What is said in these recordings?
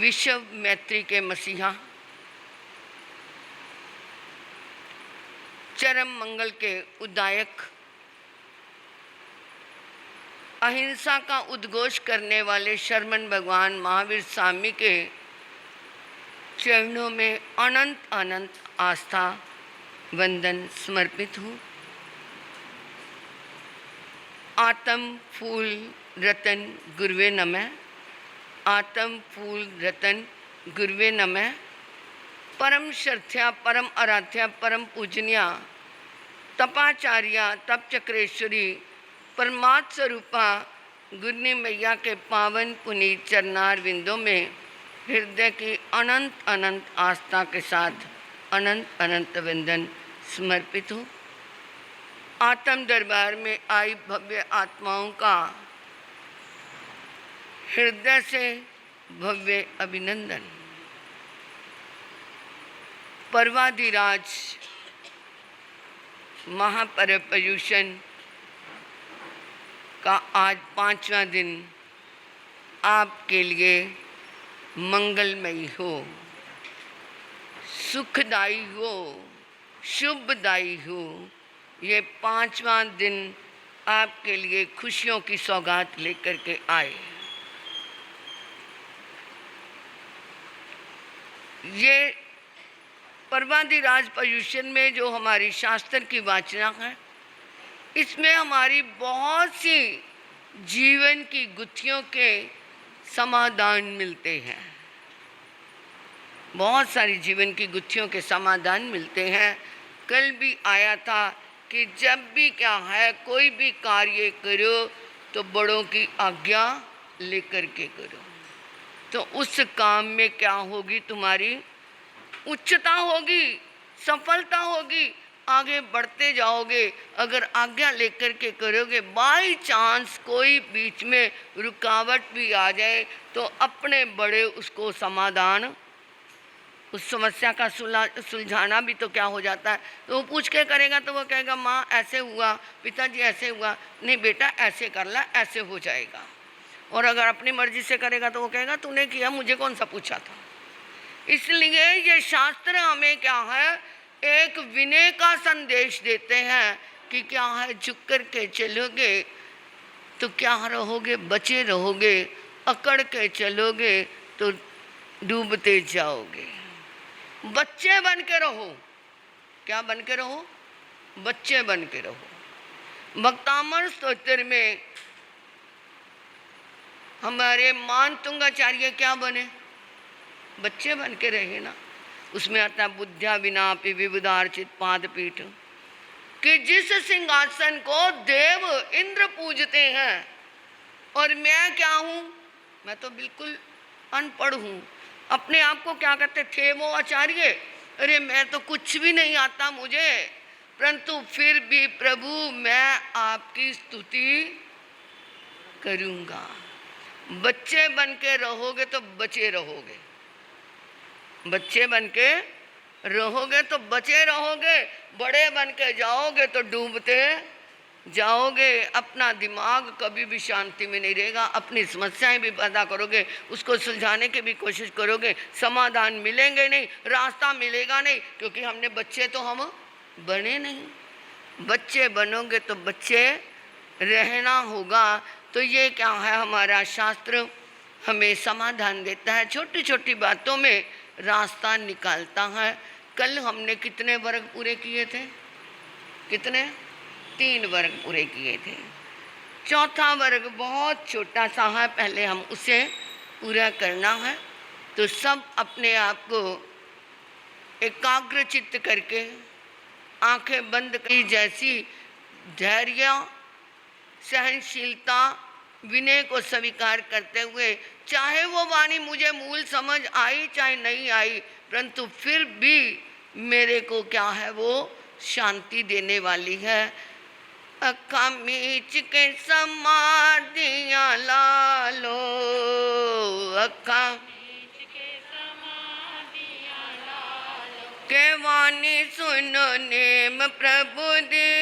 विश्व मैत्री के मसीहा, चरम मंगल के उदायक, अहिंसा का उद्घोष करने वाले शरमन भगवान महावीर स्वामी के चरणों में अनंत अनंत आस्था वंदन समर्पित हूँ। आत्म फूल रतन गुरुवे नमः। आत्म फूल रतन गुरुवे नमः। परम श्रद्धा, परम आराध्या, परम पूजनिया, तपाचार्या, तप चक्रेश्वरी, परमात्म स्वरूपा गुरनी मैया के पावन पुनीत चरणार विंदों में हृदय की अनंत अनंत आस्था के साथ अनंत अनंत वंदन समर्पित हूँ। आत्म दरबार में आई भव्य आत्माओं का हृदय से भव्य अभिनंदन। पर्वाधिराज महापर्व पर्युषण का आज 5वां दिन आपके लिए मंगलमयी हो, सुखदायी हो, शुभदायी हो। ये 5वां दिन आपके लिए खुशियों की सौगात लेकर के आए। ये पर्वाधिराज पर्युषण में जो हमारी शास्त्र की वाचना है, इसमें हमारी बहुत सी जीवन की गुत्थियों के समाधान मिलते हैं। बहुत सारी जीवन की गुत्थियों के समाधान मिलते हैं। कल भी आया था कि जब भी क्या है, कोई भी कार्य करो तो बड़ों की आज्ञा लेकर के करो, तो उस काम में क्या होगी, तुम्हारी उच्चता होगी, सफलता होगी, आगे बढ़ते जाओगे। अगर आज्ञा लेकर के करोगे, बाई चांस कोई बीच में रुकावट भी आ जाए तो अपने बड़े उसको समाधान, उस समस्या का सुलझाना भी तो क्या हो जाता है। तो वो पूछ के करेगा तो वो कहेगा माँ ऐसे हुआ, पिताजी ऐसे हुआ, नहीं बेटा ऐसे कर ला, ऐसे हो जाएगा। और अगर अपनी मर्जी से करेगा तो वो कहेगा तूने किया, मुझे कौन सा पूछा था। इसलिए ये शास्त्र हमें क्या है, एक विनय का संदेश देते हैं कि क्या है, झुक कर के चलोगे तो क्या रहोगे, बचे रहोगे, अकड़ के चलोगे तो डूबते जाओगे। बच्चे बन के रहो। क्या बन के रहो? बच्चे बन के रहो। भक्तामर स्तोत्र में हमारे मानतुंगाचार्य क्या बने? बच्चे बन के रहे ना। उसमें आता है बुद्ध्या विनापि विबुधार्चित पादपीठ, कि जिस सिंहासन को देव इंद्र पूजते हैं, और मैं क्या हूँ, मैं तो बिल्कुल अनपढ़ हूँ। अपने आप को क्या कहते थे वो आचार्य, अरे मैं तो कुछ भी नहीं आता मुझे, परंतु फिर भी प्रभु मैं आपकी स्तुति करूँगा। बच्चे बन के रहोगे तो बचे रहोगे, बच्चे बन के रहोगे तो बचे रहोगे, बड़े बन के जाओगे तो डूबते जाओगे। अपना दिमाग कभी भी शांति में नहीं रहेगा। अपनी समस्याएं भी पैदा करोगे, उसको सुलझाने की भी कोशिश करोगे, समाधान मिलेंगे नहीं, रास्ता मिलेगा नहीं, क्योंकि हमने बच्चे तो हम बने नहीं। बच्चे बनोगे तो बच्चे रहना होगा। तो ये क्या है, हमारा शास्त्र हमें समाधान देता है, छोटी छोटी बातों में रास्ता निकालता है। कल हमने कितने वर्ग पूरे किए थे? कितने? 3 वर्ग पूरे किए थे। चौथा वर्ग बहुत छोटा सा है, पहले हम उसे पूरा करना है। तो सब अपने आप को एकाग्रचित्त करके आंखें बंद की, जैसी धैर्य, सहनशीलता, विनय को स्वीकार करते हुए, चाहे वो वाणी मुझे मूल समझ आई चाहे नहीं आई, परंतु फिर भी मेरे को क्या है, वो शांति देने वाली है। अखा मीच के समाधियाँ ला लो, अखा के वाणी सुनो नेम प्रभु दी,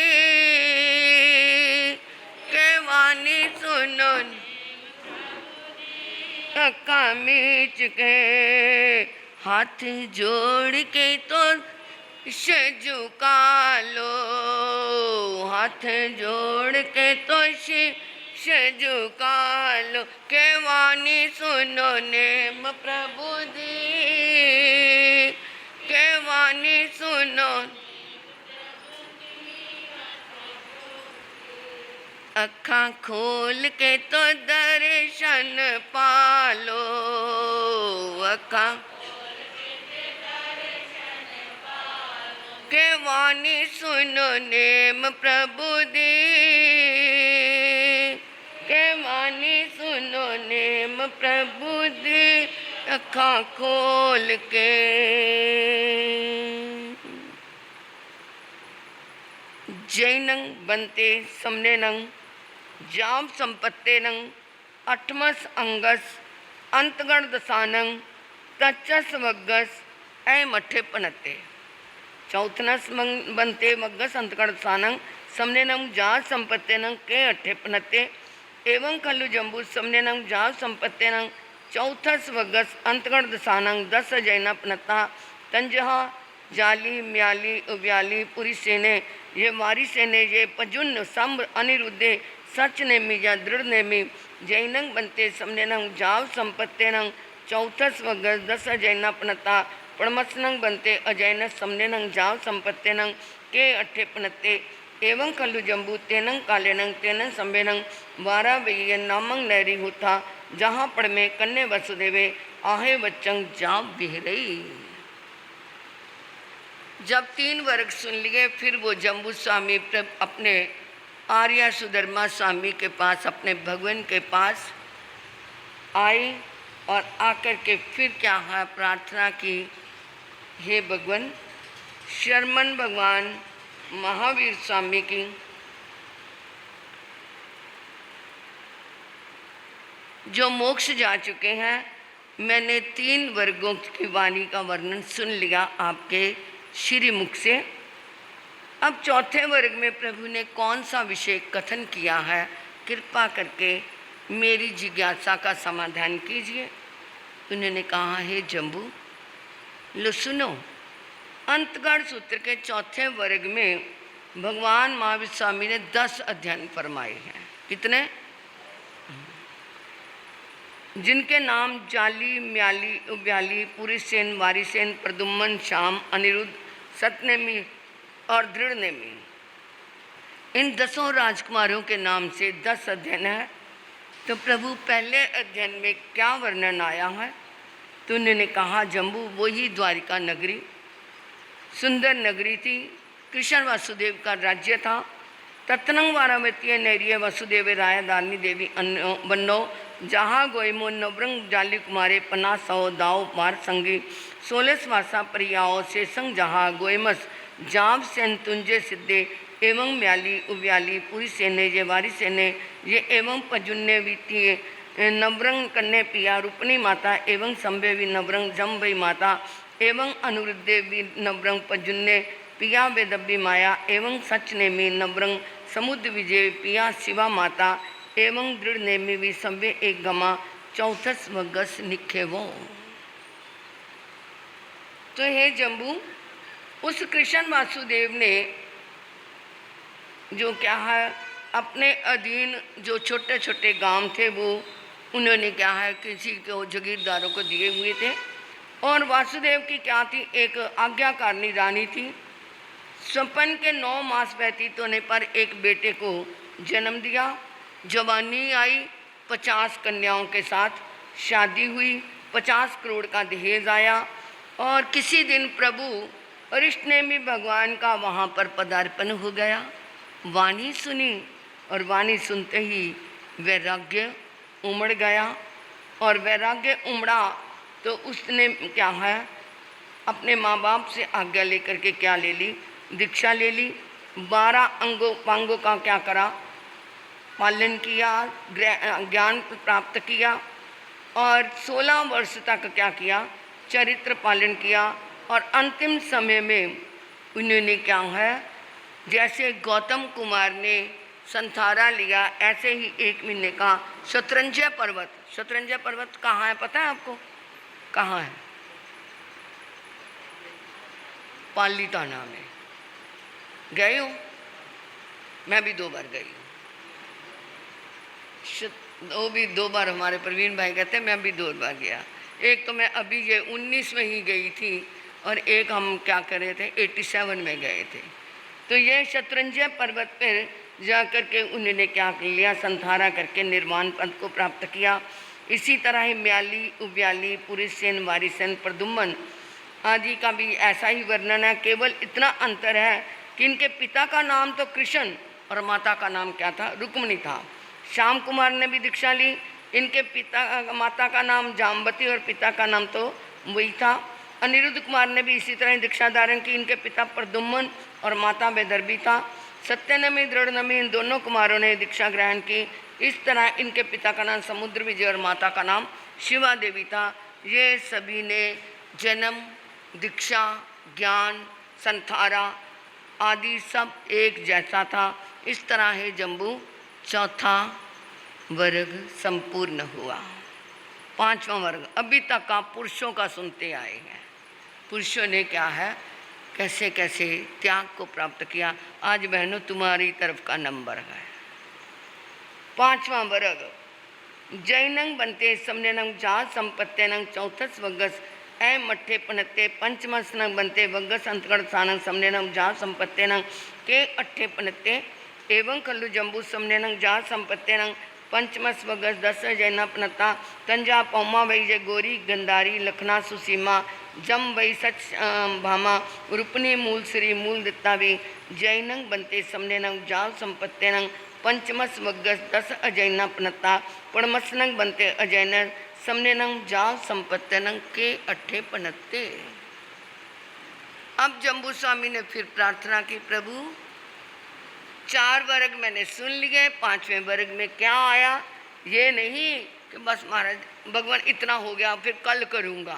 के वाणी सुनो अक्का मीच के हाथ जोड़ के तो झुका लो, हाथ जोड़ के तो झुका लो, के वाणी सुनो नेम प्रभु दी, के वाणी सुनो, अखा खोल के तो दर्शन पालो, अखा के वाणी सुनो नेम प्रभु दी, के वाणी सुनो नेम प्रभु दी, अखा खोल के। जैनंग बनते समनेनंग जाम संपत्तेनंग अठमस अंगस अंतगण दसानंग तचस वग्गस ऐ मठे पनते। चौथनस बनते मग्गस अंतगण दसानंग समनेनंग जा संपत्तेनंग के अठे पनते एवं खलु जम्बू समनेनंग जा संपत्तेनंग चौथस वग्गस अंतगण दसानंग दस जैना पनता तंजहा जाली म्याली उव्याली पुरी सेने ये मारी सेने ये पजुन संभ अनिरुद्धे सच नेमी या दृढ़ नेमी जैनंग बनते समनेनंग जाव संपत्तेनंग चौथस वगस दस अजैना पनता पणमसनंग बनते अजैनस समनेनंग जाव संपत्तेनंग के अठे पनते एवं खलु जम्बू तेनंग कालेनंग तेनंग संबेनंग वारा वेय नामंग नैरी होता जहाँ पड़ में कन्ने वसुदेवे आहे बच्चंग जाव बिहरई। जब 3 वर्ग सुन लिए फिर वो जम्बू स्वामी अपने आर्या सुधर्मा स्वामी के पास अपने भगवान के पास आई और आकर के फिर क्या है प्रार्थना की, हे भगवान शर्मन भगवान महावीर स्वामी की जो मोक्ष जा चुके हैं, मैंने 3 वर्गों की वाणी का वर्णन सुन लिया आपके श्री मुख से। अब चौथे वर्ग में प्रभु ने कौन सा विषय कथन किया है, कृपा करके मेरी जिज्ञासा का समाधान कीजिए। उन्होंने कहा, हे जम्बू लो सुनो, अंतगढ़ सूत्र के चौथे वर्ग में भगवान महावीर स्वामी ने 10 अध्ययन फरमाए हैं। कितने? जिनके नाम जाली म्याली उब्याली पुरी सेन वारी सेन प्रदुम्न श्याम अनिरुद्ध सतनेमी और दृढ़ नेमी, इन 10 राजकुमारों के नाम से 10 अध्ययन है। तो प्रभु पहले अध्ययन में क्या वर्णन आया है? तो उन्होंने कहा, जम्बू वही द्वारिका नगरी सुंदर नगरी थी, कृष्ण वासुदेव का राज्य था। तत्नंग वारावतीय नैरिय वसुदेव राय दानी देवी बन्नो जहाँ गोयमो नवरंग जाली कुमारे पना सौ दाव मार संगी 16 वासा परियाओ से संग जहाँ गोयमस जाव सेन तुंजे सिद्धे एवं म्याली उव्याली पूरी सेने ये वारी सेने ये एवं पजुन्ने वित्तीय नवरंग कन्ने पिया रूपनी माता एवं संभेवी नवरंग जम्भई माता एवं अनुरुद्धेवी नवरंग पजुन्ने पिया वेदब्बी माया एवं सच नेमी नवरंग समुद्र विजय पिया शिवा माता एवं दृढ़ नेमी भी संभे एक गमा चौथस वगस निखेवो। तो हे जम्बू, उस कृष्ण वासुदेव ने जो क्या है अपने अधीन जो छोटे छोटे गांव थे वो उन्होंने क्या है किसी को जागीरदारों को दिए हुए थे। और वासुदेव की क्या थी, एक आज्ञाकारिणी रानी थी। स्वपन के 9 मास व्यतीत होने पर एक बेटे को जन्म दिया। जवानी आई, 50 कन्याओं के साथ शादी हुई, 50 करोड़ का दहेज आया। और किसी दिन प्रभु अरिष्टनेमी भगवान का वहाँ पर पदार्पण हो गया। वाणी सुनी और वाणी सुनते ही वैराग्य उमड़ गया। और वैराग्य उमड़ा तो उसने क्या है अपने माँ बाप से आज्ञा लेकर के क्या ले ली, दीक्षा ले ली। 12 अंगों का क्या करा, पालन किया, ज्ञान प्राप्त किया। और 16 वर्ष तक क्या किया, चरित्र पालन किया। और अंतिम समय में उन्होंने क्या है, जैसे गौतम कुमार ने संथारा लिया, ऐसे ही 1 महीने का शतरंजय पर्वत। शतरंजय पर्वत कहाँ है पता है आपको? कहाँ है? पालीताना में। गए हो? मैं भी 2 बार गई हूँ। वो भी 2 बार हमारे प्रवीण भाई कहते हैं, मैं भी 2 बार गया। एक तो मैं अभी ये 19 में ही गई थी और एक हम क्या कर रहे थे 87 में गए थे। तो ये शतरंजय पर्वत पर जा कर के उन्होंने क्या कर लिया, संथारा करके निर्वाण पद को प्राप्त किया। इसी तरह ही म्याली, उब्याली, पुरीसेन, वारिसेन, प्रद्युम्न आदि का भी ऐसा ही वर्णन है। केवल इतना अंतर है कि इनके पिता का नाम तो कृष्ण और माता का नाम क्या था? रुक्मिणी था। श्याम कुमार ने भी दीक्षा ली, इनके माता का नाम जाम्बती और पिता का नाम तो वही था। अनिरुद्ध कुमार ने भी इसी तरह दीक्षा धारण की, इनके पिता प्रद्युम्न और माता बेदर्भी था। सत्यनमी, दृढ़नमी, इन दोनों कुमारों ने दीक्षा ग्रहण की। इस तरह इनके पिता का नाम समुद्र विजय और माता का नाम शिवा देवी था। ये सभी ने जन्म, दीक्षा, ज्ञान, संथारा आदि सब एक जैसा था। इस तरह है जम्बू चौथा वर्ग संपूर्ण हुआ। 5वां वर्ग अभी तक आप पुरुषों का सुनते आए हैं। पुरुषों ने क्या है, कैसे कैसे त्याग को प्राप्त किया। आज बहनों तुम्हारी तरफ का नंबर है। 5वां वर्ग जैनंग बनते समनंग जा संपत्त्यनंग चौथस वगस ऐ मठ्ठे पनत्ते पंचमसनंग बनते वगस अंतगढ़ सानंग समनंग जा संपत्त्यनंग के अट्ठे पनत्ते एवं खल्लु जम्बू समनंग जा संपत्त्यनंग पंचमस वगस 10 जैना पनता तंजा पौमा वही जय गोरी गंधारी लखना सुसीमा जम वही सच भामा रूपनी मूल श्री मूल दित्तावी जैनंग बनते समनंग जा संपत्त्यनंग पंचमस वगस 10 अजैना पनता पड़मसनंग बनते अजैन समनंग जा संपत्त्यनंग के अट्ठे पनत्ते। अब जम्बू स्वामी ने फिर प्रार्थना की, प्रभु 4 वर्ग मैंने सुन लिए, 5वें वर्ग में क्या आया? ये नहीं कि बस महाराज भगवान इतना हो गया फिर कल करूँगा,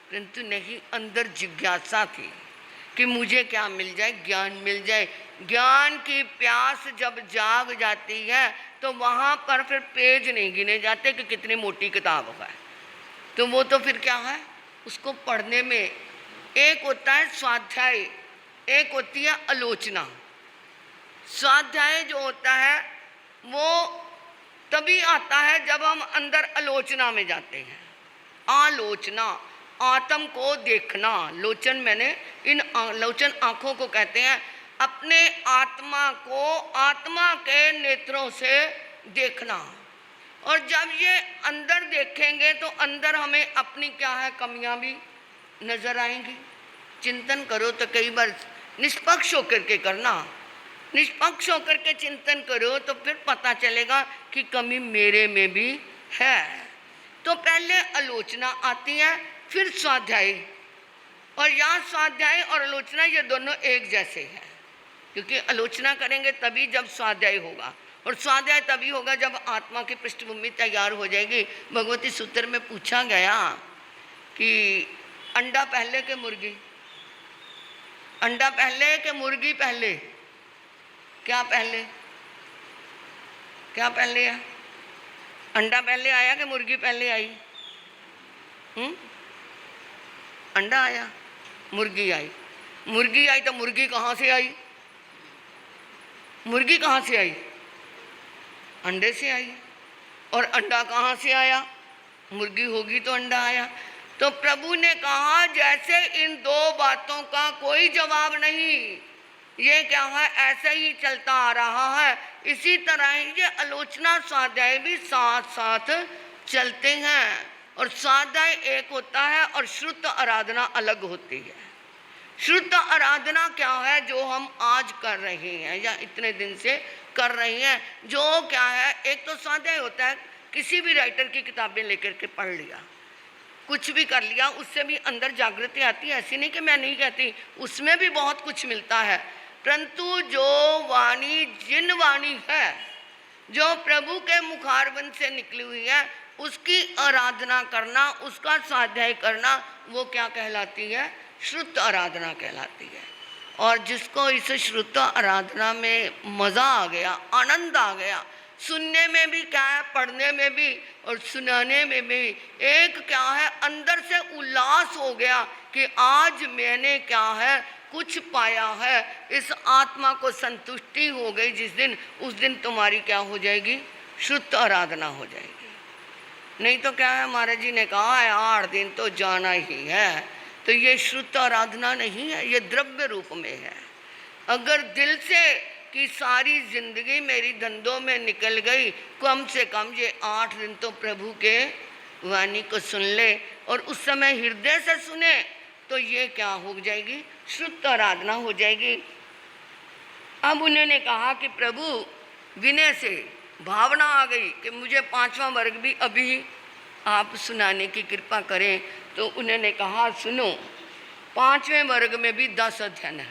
परंतु नहीं, अंदर जिज्ञासा थी कि मुझे क्या मिल जाए, ज्ञान मिल जाए। ज्ञान की प्यास जब जाग जाती है तो वहाँ पर फिर पेज नहीं गिने जाते कि कितनी मोटी किताब है। तो वो तो फिर क्या है, उसको पढ़ने में एक होता है स्वाध्याय, एक होती है आलोचना। स्वाध्याय जो होता है वो तभी आता है जब हम अंदर आलोचना में जाते हैं। आलोचना, आत्म को देखना। लोचन मैंने इन लोचन आँखों को कहते हैं, अपने आत्मा को आत्मा के नेत्रों से देखना। और जब ये अंदर देखेंगे तो अंदर हमें अपनी क्या है कमियां भी नजर आएंगी। चिंतन करो तो कई बार निष्पक्ष होकर के करना, निष्पक्ष होकर के चिंतन करो तो फिर पता चलेगा कि कमी मेरे में भी है। तो पहले आलोचना आती है, फिर स्वाध्याय। और यहाँ स्वाध्याय और आलोचना ये दोनों एक जैसे हैं, क्योंकि आलोचना करेंगे तभी जब स्वाध्याय होगा, और स्वाध्याय तभी होगा जब आत्मा की पृष्ठभूमि तैयार हो जाएगी। भगवती सूत्र में पूछा गया कि अंडा पहले के मुर्गी, अंडा पहले के मुर्गी पहले? क्या पहले? क्या पहले है? अंडा पहले आया कि मुर्गी पहले आई? अंडा आया, मुर्गी आई। मुर्गी आई तो मुर्गी कहाँ से आई? मुर्गी कहाँ से आई? अंडे से आई। और अंडा कहाँ से आया? मुर्गी होगी तो अंडा आया। तो प्रभु ने कहा जैसे इन 2 बातों का कोई जवाब नहीं, ये क्या है ऐसे ही चलता आ रहा है, इसी तरह ही ये आलोचना स्वाध्याय भी साथ साथ चलते हैं। और स्वाध्याय एक होता है और शुद्ध आराधना अलग होती है। शुद्ध आराधना क्या है? जो हम आज कर रहे हैं या इतने दिन से कर रहे हैं, जो क्या है, एक तो स्वाध्याय होता है, किसी भी राइटर की किताबें लेकर के पढ़ लिया, कुछ भी कर लिया, उससे भी अंदर जागृति आती है। ऐसी नहीं कि मैं नहीं कहती, उसमें भी बहुत कुछ मिलता है। परंतु जो वाणी, जिन वाणी है जो प्रभु के मुखारबंद से निकली हुई है, उसकी आराधना करना, उसका स्वाध्याय करना, वो क्या कहलाती है? शुद्ध आराधना कहलाती है। और जिसको इस श्रुत आराधना में मज़ा आ गया, आनंद आ गया, सुनने में भी क्या है, पढ़ने में भी और सुनाने में भी एक क्या है, अंदर से उल्लास हो गया कि आज मैंने क्या है कुछ पाया है, इस आत्मा को संतुष्टि हो गई जिस दिन, उस दिन तुम्हारी क्या हो जाएगी, शुद्ध आराधना हो जाएगी। नहीं तो क्या है, महाराज जी ने कहा है 8 दिन तो जाना ही है, तो ये शुद्ध आराधना नहीं है, ये द्रव्य रूप में है। अगर दिल से कि सारी जिंदगी मेरी धंधों में निकल गई, कम से कम ये 8 दिन तो प्रभु के वाणी को सुन ले और उस समय हृदय से सुने, तो ये क्या हो जाएगी, शुद्ध आराधना हो जाएगी। अब उन्होंने कहा कि प्रभु विनय से भावना आ गई कि मुझे 5वां वर्ग भी अभी आप सुनाने की कृपा करें। तो उन्होंने कहा सुनो, 5वें वर्ग में भी 10 अध्ययन है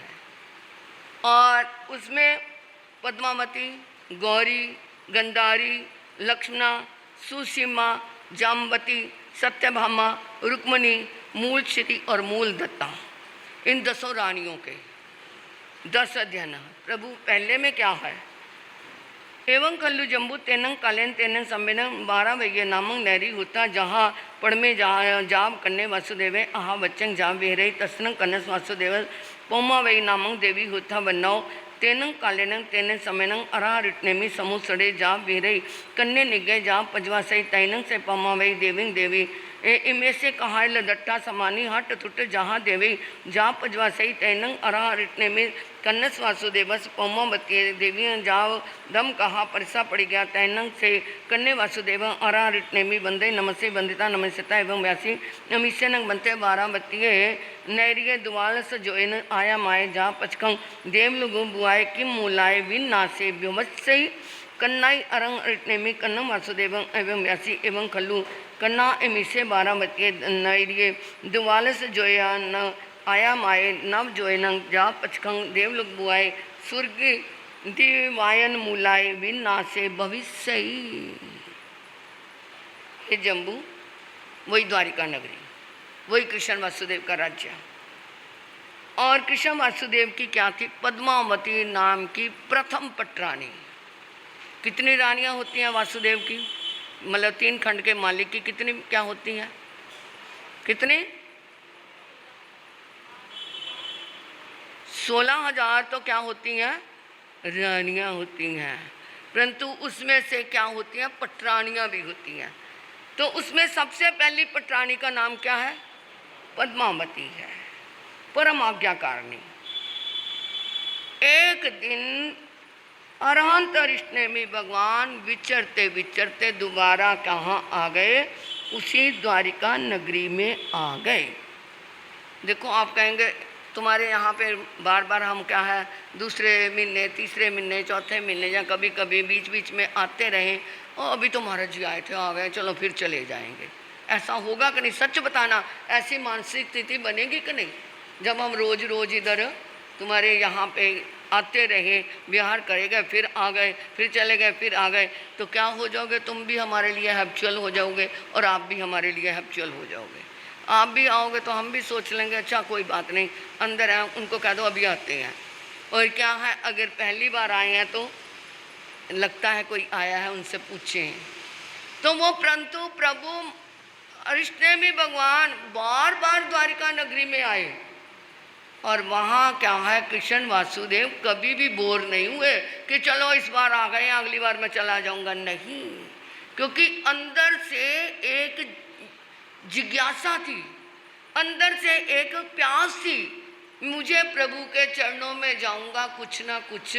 और उसमें पद्मावती, गौरी, गंधारी, लक्ष्मणा, सुसीमा, जाम्बती, सत्यभामा, रुक्मणी, मूल श्री और मूल दत्ता, इन 10 रानियों के 10 अध्ययन। प्रभु पहले में क्या है, एवं खल्लु जम्बू तेनंग कालेन तेनंग सम्मेलन 12 वैय नामंग नैरी होता जहाँ पढ़ में जाब कन्ने वासुदेवे आहा बच्चंग जाब वेरे तस्नंग कन्नस वासुदेव पोमा वै नामंग देवी होता बनाओ तेनंग कालेनंग तेनंग सम्मेलन अरा रिटनेमी समूह सड़े जाब वेरे कन्ने निगे जाब पजवा सही तैनंग से पोमा वै देविंग देवी इमे से कहा लदट्टा समानी हट थुट जहाँ देवी जा पजवा सही तैनंग अरा रिटने में कन्नस वासुदेवस पौमावती देवी जाव दम कहा परसा पड़ गया तैनंग से कन्ने वासुदेव अरा रिटने में बंदे नमसे बंदिता नमस्ता एवं व्यासी नमिष्य नंग बनते 12 बत्तिये नैरिय दुआल सजोन आया माए जा पचकंग देव लुगु बुआए किम मूलाए विन नासे व्योमत्सई कन्नाई अरंग रिटने में कन्नम वासुदेव एवं व्यासी एवं खल्लू कन्ना एमिसे 12 बत्तिये नैरिय दुआलस जोया न आया माए नव जोयनंग जा पचखंग देवलोक बुआए स्वर्ग दिवायन मूलाए विन नासे भविष्य। ये जम्बू वही द्वारिका नगरी, वही कृष्ण वासुदेव का राज्य। और कृष्ण वासुदेव की क्या थी, पद्मावती नाम की प्रथम पटरानी। कितनी रानियां होती हैं वासुदेव की, मतलब 3 खंड के मालिक की कितनी क्या होती हैं, कितनी 16,000 तो क्या होती हैं, रानियां होती हैं, परंतु उसमें से क्या होती हैं, पटरानियां भी होती हैं। तो उसमें सबसे पहली पटरानी का नाम क्या है, पद्मावती है, परम आज्ञाकारिणी। एक दिन अरहंत रिश्ते में भगवान विचरते विचरते दोबारा कहाँ आ गए, उसी द्वारिका नगरी में आ गए। देखो आप कहेंगे तुम्हारे यहाँ पे बार बार हम क्या है दूसरे महीने, तीसरे महीने, चौथे महीने या कभी कभी बीच बीच में आते रहें, और अभी तो महाराज जी आए थे, आ गए, चलो फिर चले जाएंगे। ऐसा होगा कि नहीं, सच बताना, ऐसी मानसिक स्थिति बनेगी कि नहीं? जब हम रोज़ रोज़ इधर तुम्हारे यहाँ पे आते रहे, विहार करेंगे, फिर आ गए, फिर चले गए, फिर आ गए, तो क्या हो जाओगे, तुम भी हमारे लिए हैप्चुअल हो जाओगे और आप भी हमारे लिए हैप्चुअल हो जाओगे। आप भी आओगे तो हम भी सोच लेंगे अच्छा कोई बात नहीं, अंदर आए, उनको कह दो अभी आते हैं। और क्या है, अगर पहली बार आए हैं तो लगता है कोई आया है, उनसे पूछें। तो वो परंतु प्रभु रिश्ते में भगवान बार बार द्वारिका नगरी में आए, और वहाँ क्या है, कृष्ण वासुदेव कभी भी बोर नहीं हुए कि चलो इस बार आ गए, अगली बार मैं चला जाऊँगा, नहीं। क्योंकि अंदर से एक जिज्ञासा थी, अंदर से एक प्यास थी, मुझे प्रभु के चरणों में जाऊंगा, कुछ ना कुछ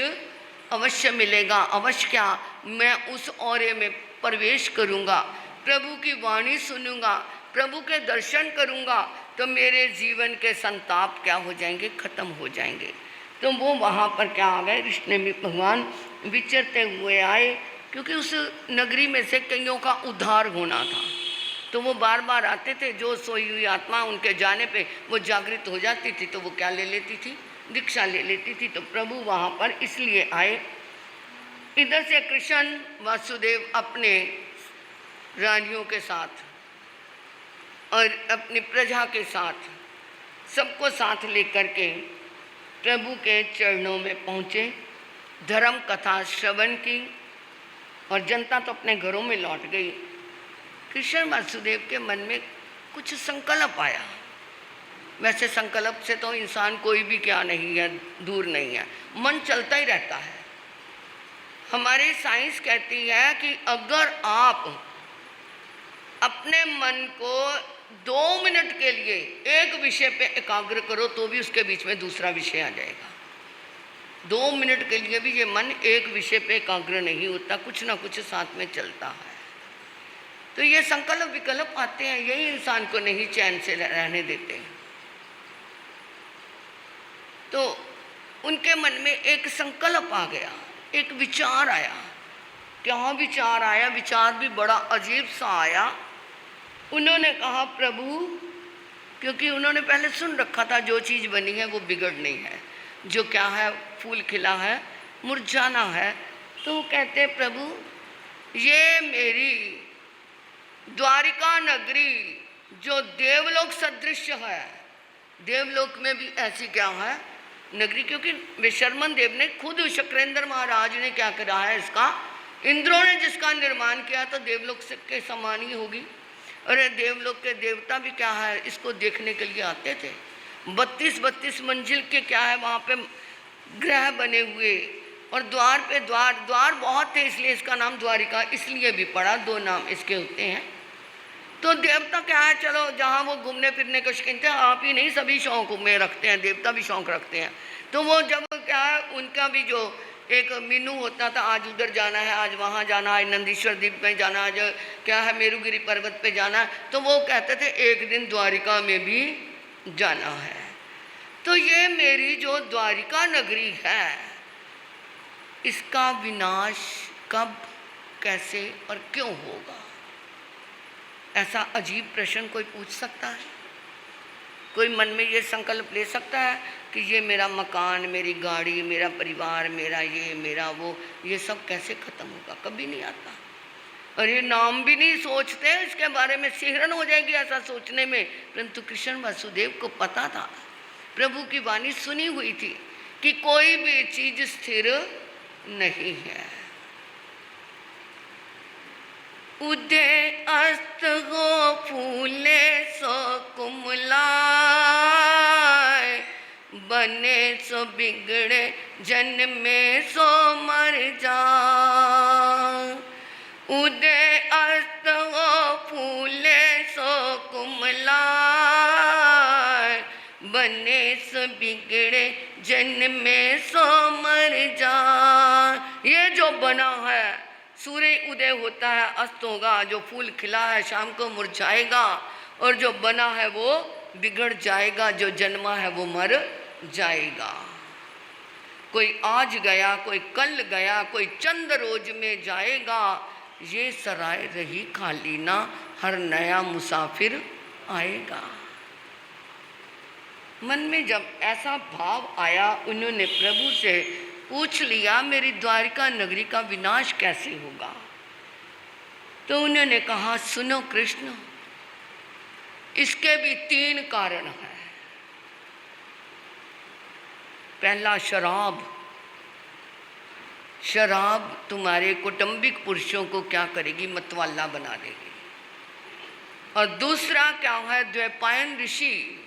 अवश्य मिलेगा, अवश्य क्या, मैं उस औरे में प्रवेश करूंगा, प्रभु की वाणी सुनूंगा, प्रभु के दर्शन करूंगा, तो मेरे जीवन के संताप क्या हो जाएंगे, खत्म हो जाएंगे। तो वो वहाँ पर क्या आ गए, रिश्ते में भगवान विचरते हुए आए, क्योंकि उस नगरी में से कईयों का उद्धार होना था। तो वो बार बार आते थे, जो सोई हुई आत्मा उनके जाने पे वो जागृत हो जाती थी, तो वो क्या ले लेती थी, दीक्षा ले लेती थी। तो प्रभु वहाँ पर इसलिए आए। इधर से कृष्ण वासुदेव अपने रानियों के साथ और अपनी प्रजा के साथ सबको साथ लेकर के प्रभु के चरणों में पहुँचे, धर्म कथा श्रवण की और जनता तो अपने घरों में लौट गई। कृष्ण वासुदेव के मन में कुछ संकल्प आया। वैसे संकल्प से तो इंसान कोई भी क्या नहीं है, दूर नहीं है, मन चलता ही रहता है। हमारी साइंस कहती है कि अगर आप अपने मन को 2 मिनट के लिए एक विषय पे एकाग्र करो तो भी उसके बीच में दूसरा विषय आ जाएगा। 2 मिनट के लिए भी ये मन एक विषय पे एकाग्र नहीं होता, कुछ ना कुछ साथ में चलता है। तो ये संकल्प विकल्प आते हैं, यही इंसान को नहीं चैन से रहने देते हैं। तो उनके मन में एक संकल्प आ गया, एक विचार आया। क्या विचार आया? विचार भी बड़ा अजीब सा आया। उन्होंने कहा प्रभु, क्योंकि उन्होंने पहले सुन रखा था जो चीज़ बनी है वो बिगड़नी है, जो क्या है फूल खिला है मुरझाना है। तो वो कहते प्रभु, ये मेरी द्वारिका नगरी जो देवलोक सदृश है, देवलोक में भी ऐसी क्या है नगरी, क्योंकि विशर्मन देव ने खुद शक्रेंद्र महाराज ने क्या करा है इसका, इंद्रों ने जिसका निर्माण किया तो देवलोक के समान ही होगी। अरे देवलोक के देवता भी क्या है इसको देखने के लिए आते थे। 32 मंजिल के क्या है वहाँ पे ग्रह बने हुए, और द्वार पे द्वार बहुत थे, इसलिए इसका नाम द्वारिका इसलिए भी पड़ा, 2 नाम इसके होते हैं। तो देवता क्या है, चलो जहाँ वो घूमने फिरने के शौकीन थे, आप ही नहीं सभी शौक में रखते हैं, देवता भी शौक रखते हैं। तो वो जब क्या है उनका भी जो एक मीनू होता था, आज उधर जाना है, आज वहाँ जाना है, नंदीश्वर द्वीप में जाना है, क्या है मेरुगिरी पर्वत पे जाना है, तो वो कहते थे एक दिन द्वारिका में भी जाना है। तो ये मेरी जो द्वारिका नगरी है, इसका विनाश कब, कैसे और क्यों होगा? ऐसा अजीब प्रश्न कोई पूछ सकता है? कोई मन में ये संकल्प ले सकता है कि ये मेरा मकान, मेरी गाड़ी, मेरा परिवार, मेरा ये, मेरा वो, ये सब कैसे ख़त्म होगा? कभी नहीं आता। और ये नाम भी नहीं सोचते, इसके बारे में सिहरन हो जाएगी ऐसा सोचने में। परंतु कृष्ण वासुदेव को पता था, प्रभु की वाणी सुनी हुई थी कि कोई भी चीज़ स्थिर नहीं है। उदय अस्त हो फूले सो कुमलाए, बने सो बिगड़े जन्मे सो मर जा। उदय अस्त हो फूले सो कुमलाए, बने सो बिगड़े जन्मे सो मर जा। ये जो बना है, सूर्य उदय होता है अस्त होगा, जो फूल खिला है शाम को मुरझाएगा, और जो बना है वो बिगड़ जाएगा, जो जन्मा है वो मर जाएगा। कोई आज गया, कोई कल गया, कोई चंद रोज में जाएगा, ये सराय रही खाली ना, हर नया मुसाफिर आएगा। मन में जब ऐसा भाव आया, उन्होंने प्रभु से पूछ लिया मेरी द्वारिका नगरी का विनाश कैसे होगा? तो उन्होंने कहा सुनो कृष्ण, इसके भी 3 कारण हैं। पहला शराब, शराब तुम्हारे कौटुंबिक पुरुषों को क्या करेगी, मतवाला बना देगी। और दूसरा क्या है, द्वैपायन ऋषि,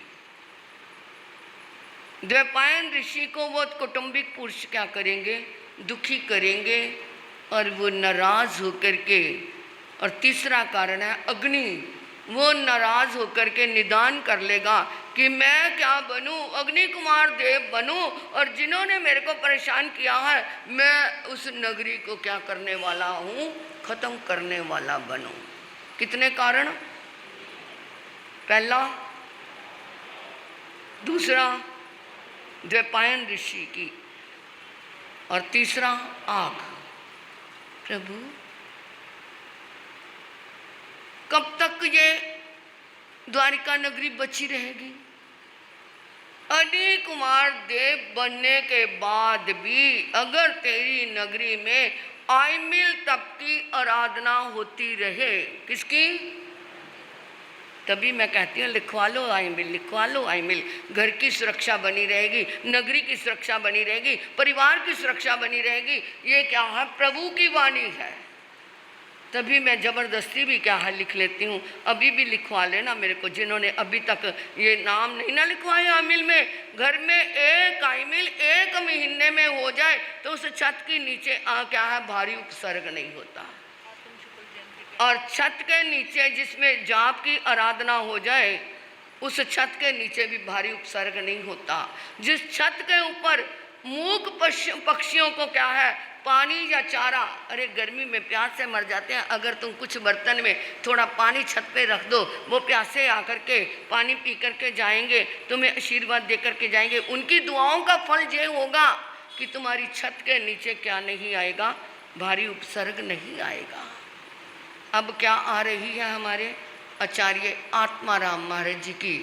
द्वैपायन ऋषि को वो कौटुंबिक पुरुष क्या करेंगे, दुखी करेंगे, और वो नाराज होकर के। और तीसरा कारण है अग्नि, वो नाराज होकर के निदान कर लेगा कि मैं क्या बनूं, अग्नि कुमार देव बनूं, और जिन्होंने मेरे को परेशान किया है मैं उस नगरी को क्या करने वाला हूँ, खत्म करने वाला बनूं। कितने कारण? पहला, दूसरा द्वैपायन ऋषि की, और तीसरा आग। प्रभु कब तक ये द्वारिका नगरी बची रहेगी? अग्नि कुमार देव बनने के बाद भी अगर तेरी नगरी में आइमिल तप की आराधना होती रहे, किसकी? तभी मैं कहती हूँ लिखवा लो आई मिल, लिखवा लो आई मिल। घर की सुरक्षा बनी रहेगी, नगरी की सुरक्षा बनी रहेगी, परिवार की सुरक्षा बनी रहेगी। ये क्या है, प्रभु की वाणी है। तभी मैं ज़बरदस्ती भी क्या है लिख लेती हूँ। अभी भी लिखवा लेना मेरे को, जिन्होंने अभी तक ये नाम नहीं ना लिखवाए आमिल में। घर में एक आमिल एक महीने में हो जाए तो उस छत के नीचे क्या है, भारी उपसर्ग नहीं होता। और छत के नीचे जिसमें जाप की आराधना हो जाए, उस छत के नीचे भी भारी उपसर्ग नहीं होता। जिस छत के ऊपर मूक पक्षियों को क्या है, पानी या चारा, अरे गर्मी में प्यास से मर जाते हैं, अगर तुम कुछ बर्तन में थोड़ा पानी छत पे रख दो, वो प्यासे आकर के पानी पी कर के जाएंगे, तुम्हें आशीर्वाद दे कर के जाएंगे। उनकी दुआओं का फल ये होगा कि तुम्हारी छत के नीचे क्या नहीं आएगा, भारी उपसर्ग नहीं आएगा। अब क्या आ रही है, हमारे आचार्य आत्माराम महाराज जी की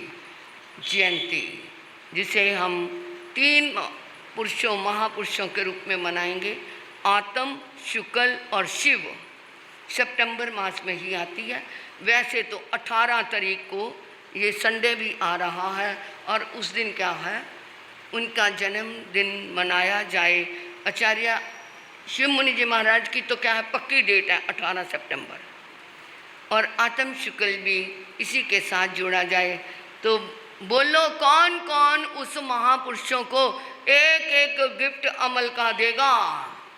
जयंती, जिसे हम 3 पुरुषों महापुरुषों के रूप में मनाएंगे। आत्म, शुक्ल और शिव सितंबर मास में ही आती है। वैसे तो 18 तारीख को ये संडे भी आ रहा है और उस दिन क्या है, उनका जन्मदिन मनाया जाए। आचार्य शिव मुनि जी महाराज की तो क्या है, पक्की डेट है 18 सितंबर, और आत्म शुक्ल भी इसी के साथ जोड़ा जाए। तो बोलो कौन कौन उस महापुरुषों को एक एक गिफ्ट अमल का देगा,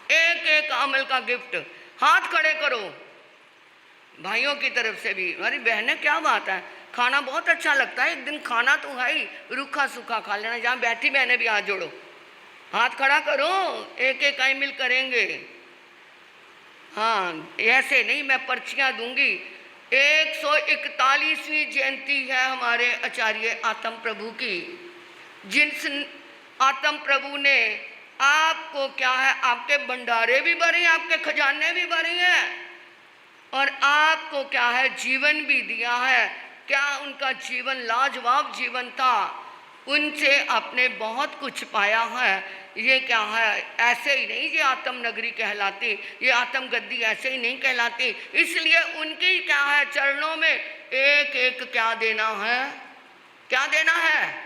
एक एक अमल का गिफ्ट। हाथ खड़े करो भाइयों की तरफ से भी। अरे बहनें क्या बात है, खाना बहुत अच्छा लगता है, एक दिन खाना तो है ही, रूखा सूखा खा लेना। जहाँ बैठी बहनें भी हाथ जोड़ो, हाथ खड़ा करो, एक एक आमिल करेंगे। हाँ ऐसे नहीं, मैं पर्चियाँ दूंगी। 141वीं जयंती है हमारे आचार्य आत्म प्रभु की। जिस आत्म प्रभु ने आपको क्या है, आपके भंडारे भी भरे हैं, आपके खजाने भी भरे हैं, और आपको क्या है, जीवन भी दिया है। क्या उनका जीवन लाजवाब जीवन था, उनसे आपने बहुत कुछ पाया है। ये क्या है, ऐसे ही नहीं ये आत्म नगरी कहलाती, ये आत्म गद्दी ऐसे ही नहीं कहलाती। इसलिए उनकी क्या है, चरणों में एक एक क्या देना है, क्या देना है,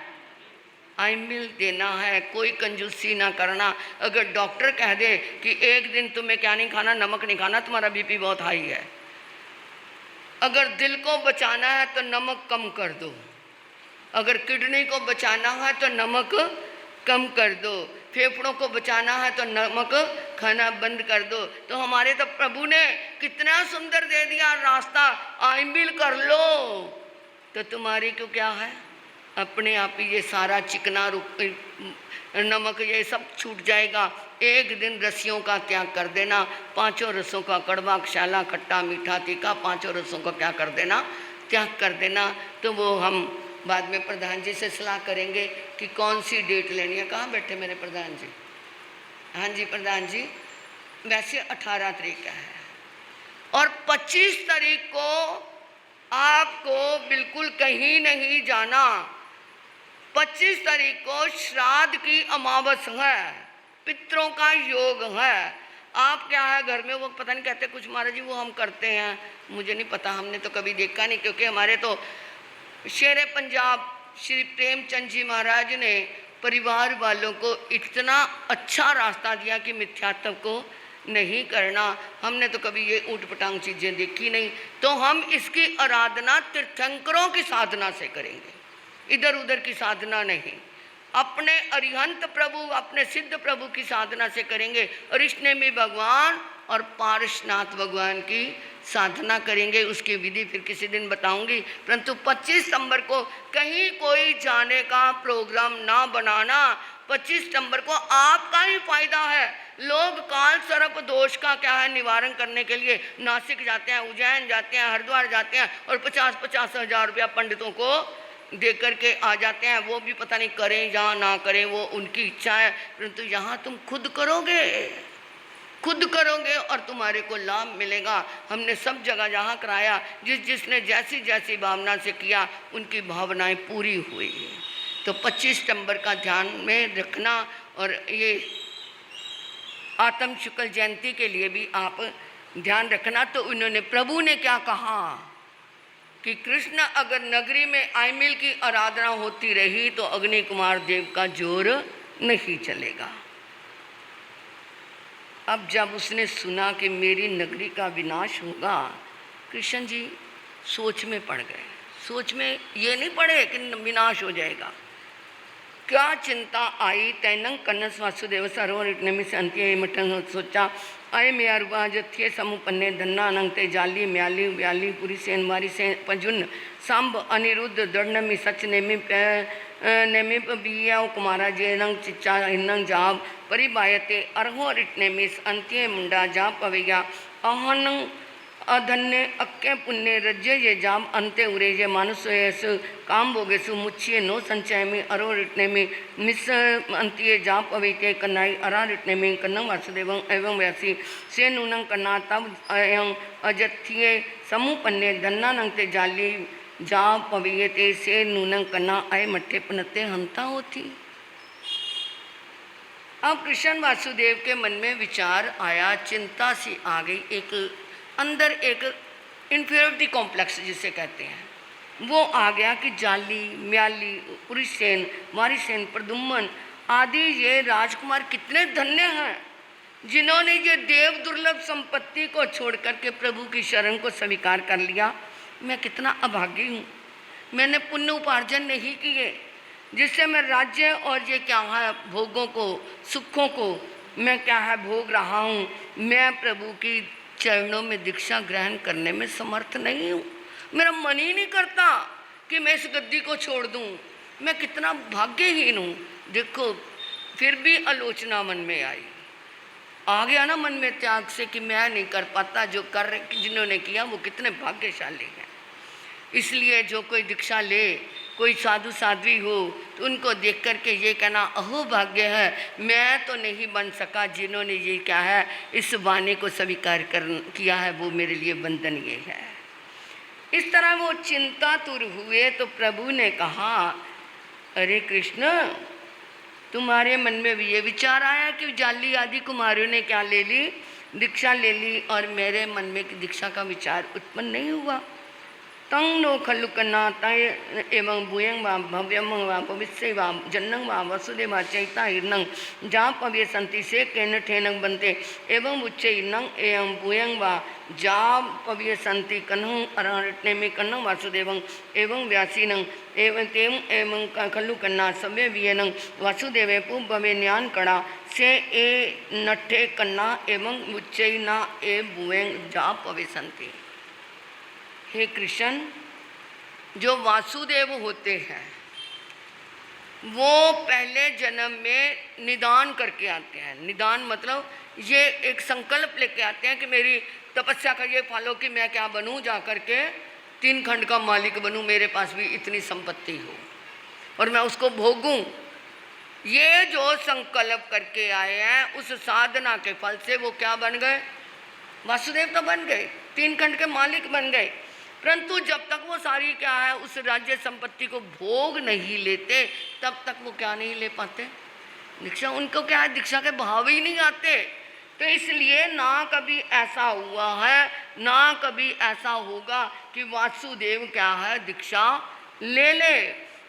आमिल देना है। कोई कंजूसी ना करना। अगर डॉक्टर कह दे कि एक दिन तुम्हें क्या नहीं खाना, नमक नहीं खाना, तुम्हारा बीपी बहुत हाई है, अगर दिल को बचाना है तो नमक कम कर दो, अगर किडनी को बचाना है तो नमक कम कर दो, फेफड़ों को बचाना है तो नमक खाना बंद कर दो। तो हमारे तो प्रभु ने कितना सुंदर दे दिया रास्ता, आमिल कर लो तो तुम्हारी को क्या है, अपने आप ही ये सारा चिकना नमक ये सब छूट जाएगा। एक दिन रसियों का त्याग कर देना, 5 रसों का, कड़वा, क्षाला, खट्टा, मीठा, तीखा, 5 रसों का क्या कर देना, त्याग कर देना। तो वो हम बाद में प्रधान जी से सलाह करेंगे कि कौन सी डेट लेनी है। कहाँ बैठे मेरे प्रधान जी? हाँ जी प्रधान जी, वैसे 18 तारीख का है और 25 तारीख को आपको बिल्कुल कहीं नहीं जाना। 25 तारीख को श्राद्ध की अमावस है, पितरों का योग है। आप क्या है घर में वो पता नहीं कहते कुछ महाराज जी, वो हम करते हैं, मुझे नहीं पता, हमने तो कभी देखा नहीं, क्योंकि हमारे तो शेरे पंजाब श्री प्रेमचंद जी महाराज ने परिवार वालों को इतना अच्छा रास्ता दिया कि मिथ्यात्व को नहीं करना। हमने तो कभी ये ऊट पटांग चीज़ें देखी नहीं। तो हम इसकी आराधना तीर्थंकरों की साधना से करेंगे, इधर उधर की साधना नहीं। अपने अरिहंत प्रभु, अपने सिद्ध प्रभु की साधना से करेंगे। अरिष्टनेमी भगवान और पारसनाथ भगवान की साधना करेंगे। उसकी विधि फिर किसी दिन बताऊंगी, परंतु 25 सितंबर को कहीं कोई जाने का प्रोग्राम ना बनाना। 25 सितंबर को आपका ही फायदा है। लोग काल सर्प दोष का क्या है निवारण करने के लिए नासिक जाते हैं, उज्जैन जाते हैं, हरिद्वार जाते हैं और 50-50 हज़ार रुपया पंडितों को दे करके आ जाते हैं। वो भी पता नहीं करें या ना करें, वो उनकी इच्छा है, परंतु यहाँ तुम खुद करोगे, खुद करोगे और तुम्हारे को लाभ मिलेगा। हमने सब जगह जहाँ कराया, जिसने जैसी जैसी भावना से किया उनकी भावनाएं पूरी हुई। तो 25 सितंबर का ध्यान में रखना। और ये आत्म शुक्ल जयंती के लिए भी आप ध्यान रखना। तो उन्होंने प्रभु ने क्या कहा, कि कृष्ण अगर नगरी में आइमिल की आराधना होती रही तो अग्नि कुमार देव का जोर नहीं चलेगा। अब जब उसने सुना कि मेरी नगरी का विनाश होगा, कृष्ण जी सोच में पड़ गए। सोच में ये नहीं पड़े कि विनाश हो जाएगा, क्या चिंता आई। तैनंग कन्नस वासुदेव सरोवर इतने से अंत्य मटन सोचा अय मेरुआ जथे समुपन्ने धन्ना नंग ते जाली म्याली व्याली पुरी सेन मारी से पजुन सांब अनिरुद्ध दर्णमी सच नेमी नेमी बिया कुमारा जे नंग चिच्चा इन्नंग जाब परिबायते अरहो रिटनेमिस अंत्य मुंडा जाप पवेगा अहनंग अधन्य अक्के पुण्य रज्य ये जाम अंते उरे जे मानुस काम भोगेसु मुच्छिए नो संचय में अरो रिटने में निस अंतिये जाप अविते कन्नाई अरा रिटने में कन्नम वासुदेवं एवं व्यासी से नूनं कन्ना तब अयं अजत्थिये समूपन्ने धन्ना नंगते जाली जाप अवियते से नूनं कन्ना अय मट्ठे पनते हंता होती। अब कृष्ण वासुदेव के मन में विचार आया, चिंता सी आ गई, एक अंदर एक इन्फीरियरिटी कॉम्प्लेक्स जिसे कहते हैं वो आ गया कि जाली म्याली पुरुषसेन मारीसेन प्रदुम्न आदि ये राजकुमार कितने धन्य हैं जिन्होंने ये देव दुर्लभ संपत्ति को छोड़ करके प्रभु की शरण को स्वीकार कर लिया। मैं कितना अभागी हूँ, मैंने पुण्य उपार्जन नहीं किए जिससे मैं राज्य और ये क्या है भोगों को सुखों को मैं क्या है भोग रहा हूँ। मैं प्रभु की चरणों में दीक्षा ग्रहण करने में समर्थ नहीं हूँ, मेरा मन ही नहीं करता कि मैं इस गद्दी को छोड़ दूँ। मैं कितना भाग्यहीन हूँ। देखो फिर भी आलोचना मन में आई, आ गया ना मन में त्याग से कि मैं नहीं कर पाता, जो कर जिन्होंने किया वो कितने भाग्यशाली हैं। इसलिए जो कोई दीक्षा ले, कोई साधु साध्वी हो तो उनको देख कर के ये कहना अहो भाग्य है, मैं तो नहीं बन सका, जिन्होंने ये क्या है इस वाणी को स्वीकार किया है वो मेरे लिए वंदनीय है। इस तरह वो चिंतातुर हुए तो प्रभु ने कहा अरे कृष्ण तुम्हारे मन में भी ये विचार आया कि जाली आदि कुमारियों ने क्या ले ली, दीक्षा ले ली और मेरे मन में दीक्षा का विचार उत्पन्न नहीं हुआ। तंग नो खलु कन्ना तय एवं भूयंग वा भव्यम वा भविष्य वा जन्नंग वा वसुदेवा चैता हिर्नंग जा पव्य संति से केन ठेनंग बनते एवं उच्चे हिर्नंग एवं भूयंग वा जा पव्य संति कन्हं अरहटने में कन्हं वासुदेवं एवं व्यासीनंग एवं तेम एवं खलु कन्ना सव्य वियनंग वासुदेवे पुभवे न्यान कड़ा से ए नट्ठे कन्ना एवं उच्चे ना ए भूयंग जा पव्य संति। हे कृष्ण, जो वासुदेव होते हैं वो पहले जन्म में निदान करके आते हैं। निदान मतलब ये एक संकल्प लेके आते हैं कि मेरी तपस्या का ये फल हो कि मैं क्या बनूं, जा कर के 3 खंड का मालिक बनूं, मेरे पास भी इतनी संपत्ति हो और मैं उसको भोगूं। ये जो संकल्प करके आए हैं उस साधना के फल से वो क्या बन गए, वासुदेव तो बन गए, 3 खंड के मालिक बन गए। परंतु जब तक वो सारी क्या है उस राज्य संपत्ति को भोग नहीं लेते तब तक वो क्या नहीं ले पाते, दीक्षा। उनको क्या है दीक्षा के भाव ही नहीं आते। तो इसलिए ना कभी ऐसा हुआ है ना कभी ऐसा होगा कि वासुदेव क्या है दीक्षा ले ले।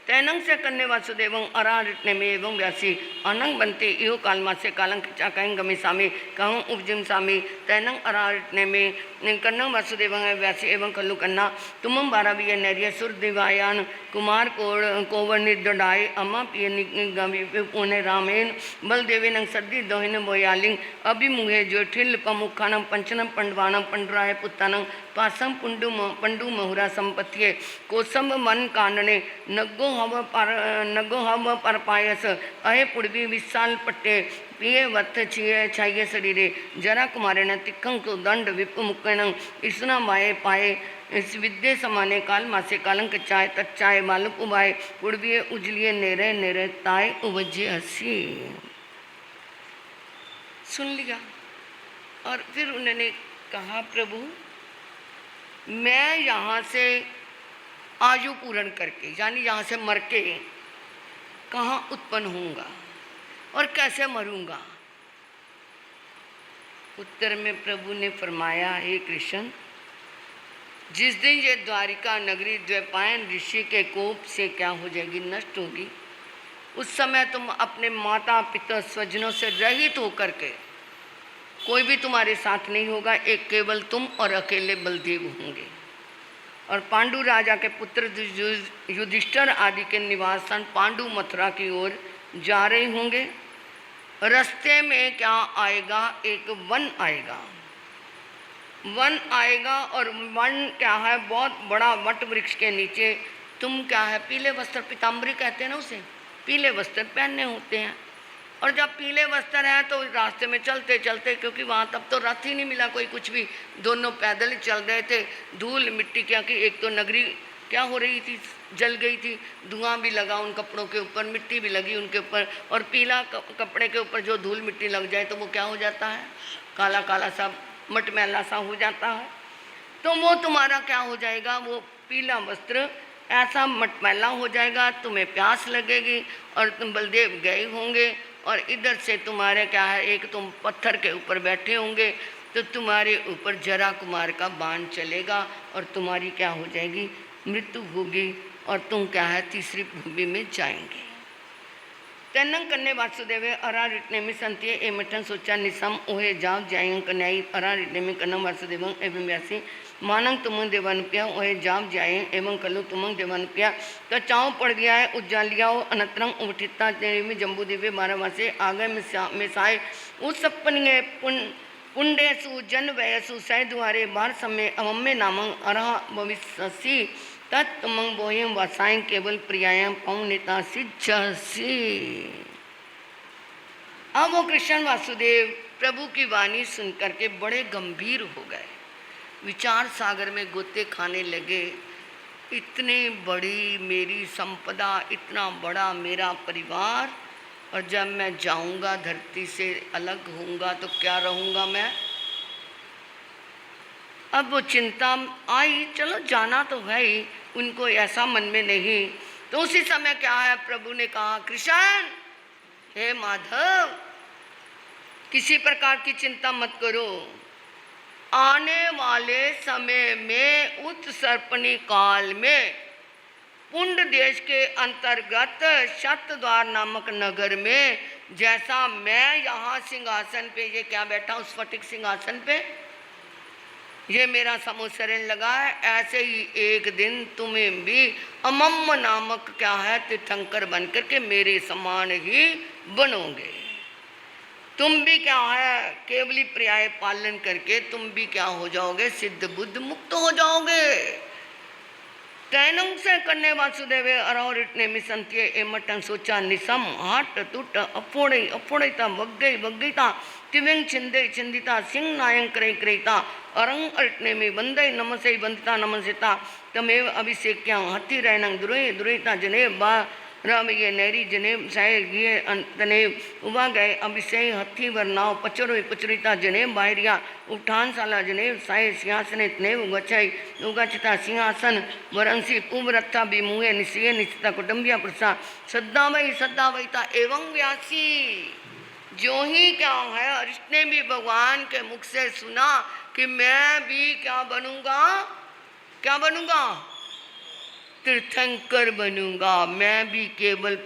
तैनंग से कन्ने वासुदेवं अरारिटने में एवं व्यासी अनंग बनते इहो कालमा से कालंक चाकंग गमी सामी कहूँ उपजिम सामी तैनंग अरारिटने में कन्नंग वासुदेवं व्यासी एवं कल्लु कन्ना तुमम बाराबिय नैरिय सुर दिवायान कुमार कोवर निर्दडाय अम्मा पिय गमी पुणे रामेन बलदेवे नंग सद्दी दोहिन बोयालिंग अभिमुहे ज्योठिल पमुखानम पंचनम पंडवानम पंडराय पुत्तानंग पासम पंडु महुरा संपत्तिये कोसम मन कानने नगो हव पर पायस अहे पुड़बी विशाल पट्टे पिए वत्थ छिए छाइये शरीरे जरा कुमारे न तिखं को दंड विप मुक्कण इसना माए पाए इस विद्ये समाने काल मासे कालंक चाय तच्चाय मालुक उबाए पुड़बिये उजलिए नेरे नेरे ताय उवज्जे हसी। सुन लिया और फिर उन्होंने कहा प्रभु मैं यहाँ से आयु पूर्ण करके यानी यहाँ से मर के कहाँ उत्पन्न होऊंगा और कैसे मरूंगा। उत्तर में प्रभु ने फरमाया हे कृष्ण जिस दिन ये द्वारिका नगरी द्वैपायन ऋषि के कोप से क्या हो जाएगी, नष्ट होगी, उस समय तुम अपने माता पिता स्वजनों से रहित होकर के, कोई भी तुम्हारे साथ नहीं होगा, एक केवल तुम और अकेले बलदेव होंगे। और पांडु राजा के पुत्र युधिष्ठिर आदि के निवास स्थान पांडु मथुरा की ओर जा रहे होंगे। रास्ते में क्या आएगा, एक वन आएगा, वन आएगा, और वन क्या है, बहुत बड़ा वट वृक्ष के नीचे तुम क्या है, पीले वस्त्र, पीताम्बरी कहते हैं ना उसे, पीले वस्त्र पहनने होते हैं। और जब पीले वस्त्र हैं तो रास्ते में चलते चलते, क्योंकि वहाँ तब तो रथ ही नहीं मिला कोई कुछ भी, दोनों पैदल ही चल रहे थे, धूल मिट्टी, क्या कि एक तो नगरी क्या हो रही थी, जल गई थी, धुआं भी लगा उन कपड़ों के ऊपर, मिट्टी भी लगी उनके ऊपर, और पीला कपड़े के ऊपर जो धूल मिट्टी लग जाए तो वो क्या हो जाता है, काला काला सा मटमैला सा हो जाता है। तो वो तुम्हारा क्या हो जाएगा, वो पीला वस्त्र ऐसा मटमैला हो जाएगा, तुम्हें प्यास लगेगी और तुम बलदेव गए होंगे, और इधर से तुम्हारे क्या है, एक तुम पत्थर के ऊपर बैठे होंगे तो तुम्हारे ऊपर जरा कुमार का बाण चलेगा और तुम्हारी क्या हो जाएगी, मृत्यु होगी, और तुम क्या है, तीसरी भूमि में जाएंगे। तेनंग कन्ने वासुदेवे अरा रिटने में संतिये ए मठन सोचा निसम ओहे जाव जायंग कन्याई अरा रिटने में कन्नम वासुदेवं एवं व्यासी मानंग तुमंग देवानुप्या ओहे जाव जाए एवं कलु तुमंग देवानुप्या तो चाँव पड़ गया है उज्जालियाओ अनत्रंग उठिता में जम्बू दिव्य बारावासे आगे में साय उस सपनिये पुण्डेसु जन वयसु सह द्वारे बार समय अवम्य नामंग अरह भविष्यसी तत्मंग बोयम वसाएं केवल प्रियायाम पौनेता सिद्धसी। अब वो कृष्ण वासुदेव प्रभु की वाणी सुनकर के बड़े गंभीर हो गए, विचार सागर में गोते खाने लगे। इतनी बड़ी मेरी संपदा, इतना बड़ा मेरा परिवार, और जब मैं जाऊंगा धरती से अलग होऊंगा तो क्या रहूंगा मैं। अब वो चिंता आई, चलो जाना तो है ही, उनको ऐसा मन में नहीं। तो उसी समय क्या है, प्रभु ने कहा, कृष्ण हे माधव, किसी प्रकार की चिंता मत करो, आने वाले समय में उत्सर्पणी काल में पुंड देश के अंतर्गत शतद्वार नामक नगर में, जैसा मैं यहाँ सिंहासन पे ये क्या बैठा हूँ, स्फटिक सिंहासन पे, ये मेरा समोसरण लगा है, ऐसे ही एक दिन तुम्हें भी अमम्म नामक क्या है तीर्थंकर बन करके मेरे समान ही बनोगे। तुम भी क्या है केवली पर्याय पालन करके तुम भी क्या हो जाओगे, सिद्ध बुद्ध मुक्त हो जाओगे। तैनंग से करने वासुदेवे अरौर इतने मिसंतिये एमटन सोचा निसम हाट टूट अपोड़े अपोड़ेता वग्गई वग्गईता तिविंग छिंदे छिंदिता सिंह नायंग करे करेता अरंग अटने में वंदे नमसे वंदिता नमसिता तमेव अभिषेक्या हति रहनंग दुरे दुरेता जने बा राम ये नैरी जने साय ये तने उबा गए अभिषेक हथी वरनाव पचरो पचरिता जने बाहरिया उठान साला जने साय सिंहासन तने उगछाई उगचिता सिंहासन वरंसी पुवरत्था विमुहे निश्चय निश्चिता कुटुंबिया प्रसा सद्दा वहीता एवं व्यासी। जो ही क्या है, अरिष्ट ने भी भगवान के मुख से सुना कि मैं भी क्या बनूंगा, क्या बनूंगा, तीर्थंकर बनूंगा, मैं भी केवल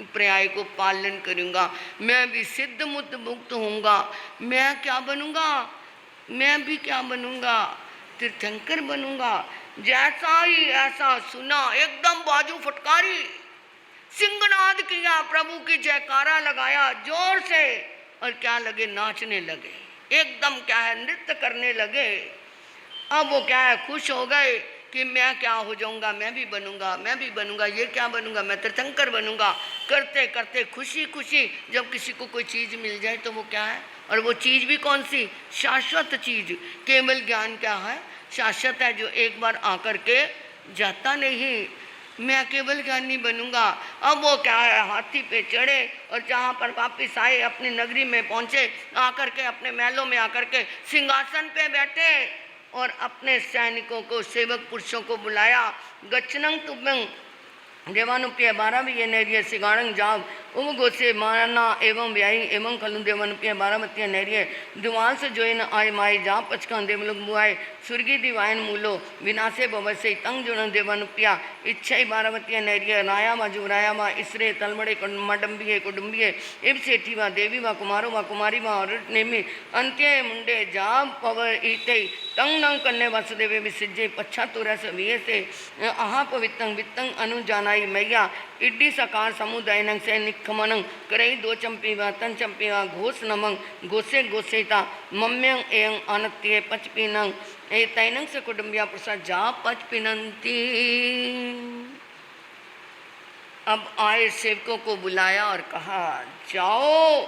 पर्याय को पालन करूंगा, मैं भी सिद्ध मुक्त होऊंगा, मैं क्या बनूंगा, मैं भी क्या बनूंगा, तीर्थंकर बनूंगा। जैसा ही ऐसा सुना एकदम बाजू फटकारी, सिंहनाद किया, प्रभु की जयकारा लगाया जोर से, और क्या लगे, नाचने लगे, एकदम क्या है नृत्य करने लगे। अब वो क्या है खुश हो गए कि मैं क्या हो जाऊंगा, मैं भी बनूंगा, मैं भी बनूंगा, ये क्या बनूंगा, मैं तीर्थंकर बनूंगा। करते करते खुशी खुशी जब किसी को कोई चीज़ मिल जाए तो वो क्या है, और वो चीज़ भी कौन सी, शाश्वत चीज़। केवल ज्ञान क्या है, शाश्वत है, जो एक बार आकर के जाता नहीं। मैं केवल ज्ञानी बनूंगा। अब वो क्या है हाथी पे चढ़े और जहाँ पर वापिस आए अपनी नगरी में पहुँचे, आकर के अपने महलों में आकर के सिंहासन पे बैठे और अपने सैनिकों को, सेवक पुरुषों को बुलाया। गच्छनंग तुभ्यंग देवानुप्य 12 भी ये नैरिय सिगाणंग जाव उम गोसे माना एवं ब्याई एवं खलु देवन पिया बारामतिया नहरिय दुआन से जोए न आय माए जा पचकान देव लोग मुआए सुर्गी दिवायन मूलो विनाशे बवसे तंग जुन देवन पिया इच्छा बारामतिया नहरिय राया मा जुराया मा इसरे तलमड़े मडम्बिये कुडुम्बिये इब सेठी वा देवी वा कुमारो वा कुमारी वा और नेमी अंत्य मुंडे जा पवर ईते तंग नंग कन्ने वासुदेवे विसिजे पच्छा तुरा सविये से आहा पवित्रं वित्तं अनु जानाई मैया इड्डी सकार समुदाय नंग से निखमनं करई दो चंपी वा तन चंपी वा घोष नमंग घोषे घोषेता मम्यं एयं अनत्ये पचपीनंग ए तैनंग से कुटुंबिया प्रसाद जा पचपिनंती। अब आए सेवकों को बुलाया और कहा जाओ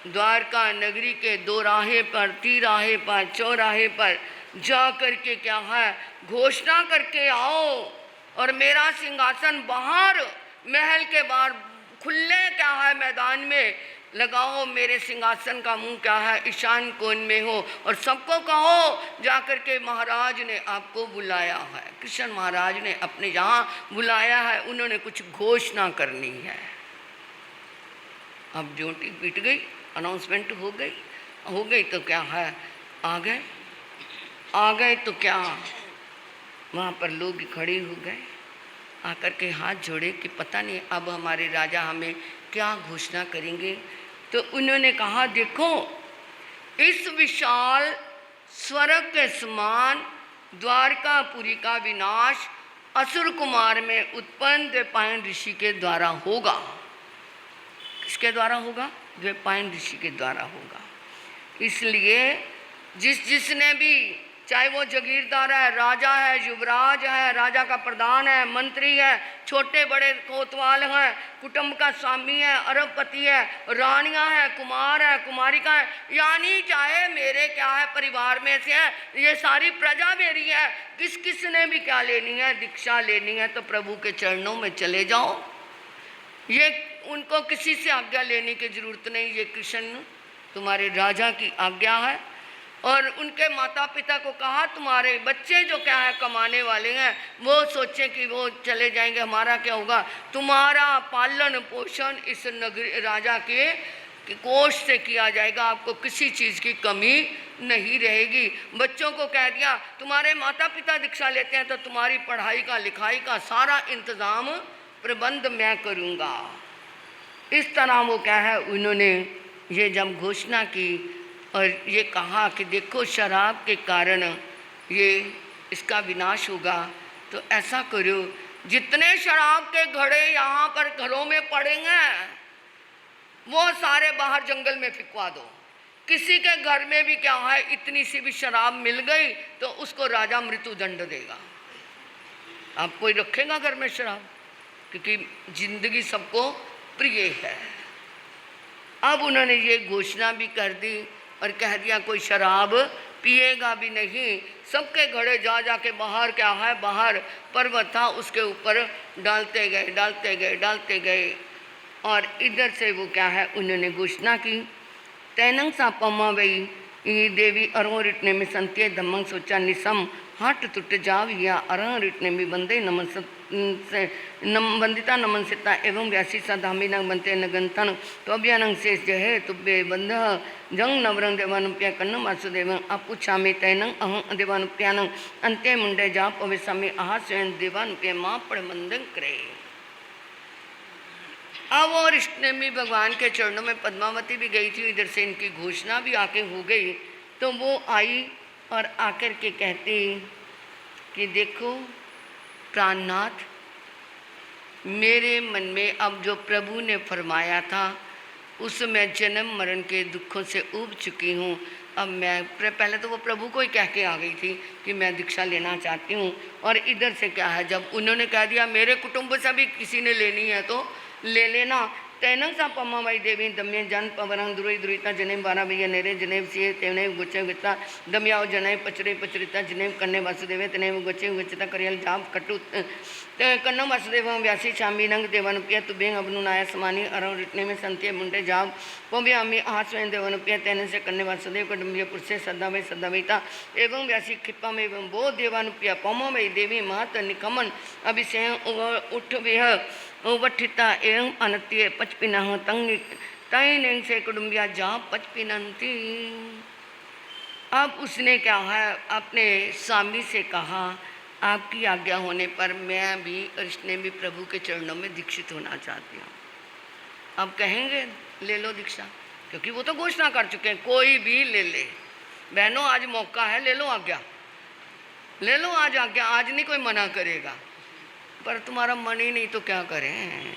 द्वारका नगरी के दो राहे पर तिराहे पर चौराहे पर जा करके क्या है घोषणा करके आओ और मेरा सिंहासन बाहर महल के बाहर खुले क्या है मैदान में लगाओ, मेरे सिंहासन का मुंह क्या है ईशान कोण में हो और सबको कहो जा करके महाराज ने आपको बुलाया है। कृष्ण महाराज ने अपने यहाँ बुलाया है, उन्होंने कुछ घोषणा करनी है। अब जोटी पीट गई, अनाउंसमेंट हो गई तो क्या है आ गए तो क्या वहाँ पर लोग खड़े हो गए, आकर के हाथ जोड़े कि पता नहीं अब हमारे राजा हमें क्या घोषणा करेंगे। तो उन्होंने कहा देखो इस विशाल स्वर्ग के समान द्वारकापुरी का विनाश असुर कुमार में उत्पन्न द्वैपायन ऋषि के द्वारा होगा। किसके द्वारा होगा? द्वैपायन ऋषि के द्वारा होगा। इसलिए जिसने भी, चाहे वो जगीरदार है, राजा है, युवराज है, राजा का प्रधान है, मंत्री है, छोटे बड़े कोतवाल हैं, कुटुंब का स्वामी है, अरबपति है, रानियां है, कुमार है, कुमारिका है, यानी चाहे मेरे क्या है परिवार में से है, ये सारी प्रजा मेरी है। किस ने भी क्या लेनी है, दीक्षा लेनी है तो प्रभु के चरणों में चले जाओ। ये उनको किसी से आज्ञा लेने की जरूरत नहीं, ये कृष्ण तुम्हारे राजा की आज्ञा है। और उनके माता पिता को कहा तुम्हारे बच्चे जो क्या है कमाने वाले हैं वो सोचें कि वो चले जाएंगे, हमारा क्या होगा। तुम्हारा पालन पोषण इस नगरी राजा के कोष से किया जाएगा, आपको किसी चीज़ की कमी नहीं रहेगी। बच्चों को कह दिया तुम्हारे माता पिता दीक्षा लेते हैं तो तुम्हारी पढ़ाई का लिखाई का सारा इंतज़ाम प्रबंध मैं करूँगा। इस तरह वो क्या है उन्होंने ये जब घोषणा की और ये कहा कि देखो शराब के कारण ये इसका विनाश होगा, तो ऐसा करो जितने शराब के घड़े यहाँ पर घरों में पड़ेंगे वो सारे बाहर जंगल में फिकवा दो। किसी के घर में भी क्या है इतनी सी भी शराब मिल गई तो उसको राजा मृत्युदंड देगा। अब कोई रखेगा घर में शराब, क्योंकि जिंदगी सबको प्रिय है। अब उन्होंने ये घोषणा भी कर दी और कह दिया कोई शराब पिएगा भी नहीं। सबके घड़े जा के बाहर क्या है, बाहर पर्वत था उसके ऊपर डालते गए और इधर से वो क्या है उन्होंने घोषणा की तैनंग सा पम्मा वही देवी अरो रिटने में संत्य दमंग सोचा निसम हट टुट जाविया अरह रिटने में बंदे नमन से वंदिता नमन सिता एवं व्यासी सा धामी नंग बनते नगंतन तो अभ्यानंग से जहे तुब्बे बंध जंग नवरंग देवानुप्या कन्न वासुदेवं अपुछा में तैनंग अहं देवानुप्यानंग अंत्य मुंडे जा पविसामी आहा स्वयं देवानुप्या माँ पड़मंदन करे। अब वो रिष्णेमी भगवान के चरणों में पद्मावती भी गई थी, इधर से इनकी घोषणा भी आके हो गई। तो वो आई और आकर के कहती कि देखो प्राणनाथ, मेरे मन में अब जो प्रभु ने फरमाया था उसमें जन्म मरण के दुखों से ऊब चुकी हूँ। अब मैं पहले तो वो प्रभु को ही कह के आ गई थी कि मैं दीक्षा लेना चाहती हूँ, और इधर से क्या है जब उन्होंने कह दिया मेरे कुटुंब से भी किसी ने लेनी है तो ले लेना। तैनंग सा पम्मा वही देवी दम्य जन पवरंग दुरुई दुरीता जनेम बारा भैया नेरे जनेव सिए तेने गुच्चे गुच्चा दम्याओ जनेव पचरे पचरिता जनेव कन्ने वासुदेवे तनेव गुच्चे गुच्चता करियल जाप कटु कन्नो वासुदेव व्यासी शामी नंग देवानुप्या तुभेंग अबनुनाया समानी अरव रिटने में संत्य मुंडे जाप पोभ्या अमी आहार स्वयं देवानुप्या तैने से कन्ने वासुदेव कटुम्बिया पुरुषे सदावैता एवं व्यासी खिप्पा में एवं बो देवानुप्या पमो वही देवी महत निकमन अभिषेक उठ विह वठिता एवं अनत्य पचपिन तंग तय से कुटुम्बिया जा पचपिनंती। अब उसने क्या है अपने स्वामी से कहा, आपकी आज्ञा होने पर मैं भी कृष्ण भी प्रभु के चरणों में दीक्षित होना चाहती हूँ। अब कहेंगे ले लो दीक्षा, क्योंकि वो तो घोषणा कर चुके हैं कोई भी ले ले। बहनों आज मौका है, ले लो आज्ञा, ले लो आज आज्ञा, आज नहीं कोई मना करेगा। पर तुम्हारा मन ही नहीं तो क्या करें,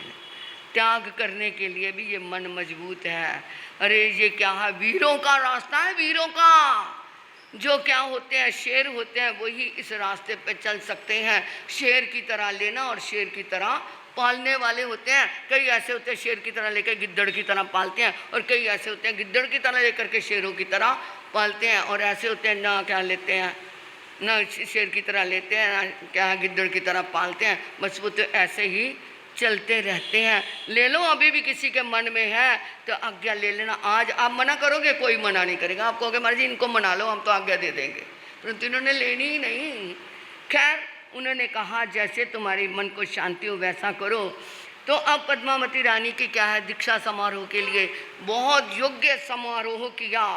त्याग करने के लिए भी ये मन मजबूत है। अरे ये क्या है, वीरों का रास्ता है, वीरों का। जो क्या होते हैं, शेर होते हैं, वही इस रास्ते पे चल सकते हैं। शेर की तरह लेना और शेर की तरह पालने वाले होते हैं। कई ऐसे होते हैं शेर की तरह लेकर गिद्दड़ की तरह पालते हैं, और कई ऐसे होते हैं गिद्दड़ की तरह लेकर के शेरों की तरह पालते हैं, और ऐसे होते हैं ना क्या लेते हैं, ना शेर की तरह लेते हैं, ना क्या गिद्दड़ की तरह पालते हैं। बस वो तो ऐसे ही चलते रहते हैं। ले लो, अभी भी किसी के मन में है तो आज्ञा ले लेना। आज आप मना करोगे, कोई मना नहीं करेगा। आप कहोगे महाराज जी इनको मना लो, हम तो आज्ञा दे देंगे, परंतु इन्होंने लेनी ही नहीं। खैर उन्होंने कहा जैसे तुम्हारी मन को शांति हो वैसा करो। तो अब पद्मावती रानी की क्या है, दीक्षा समारोह के लिए बहुत योग्य समारोह किया।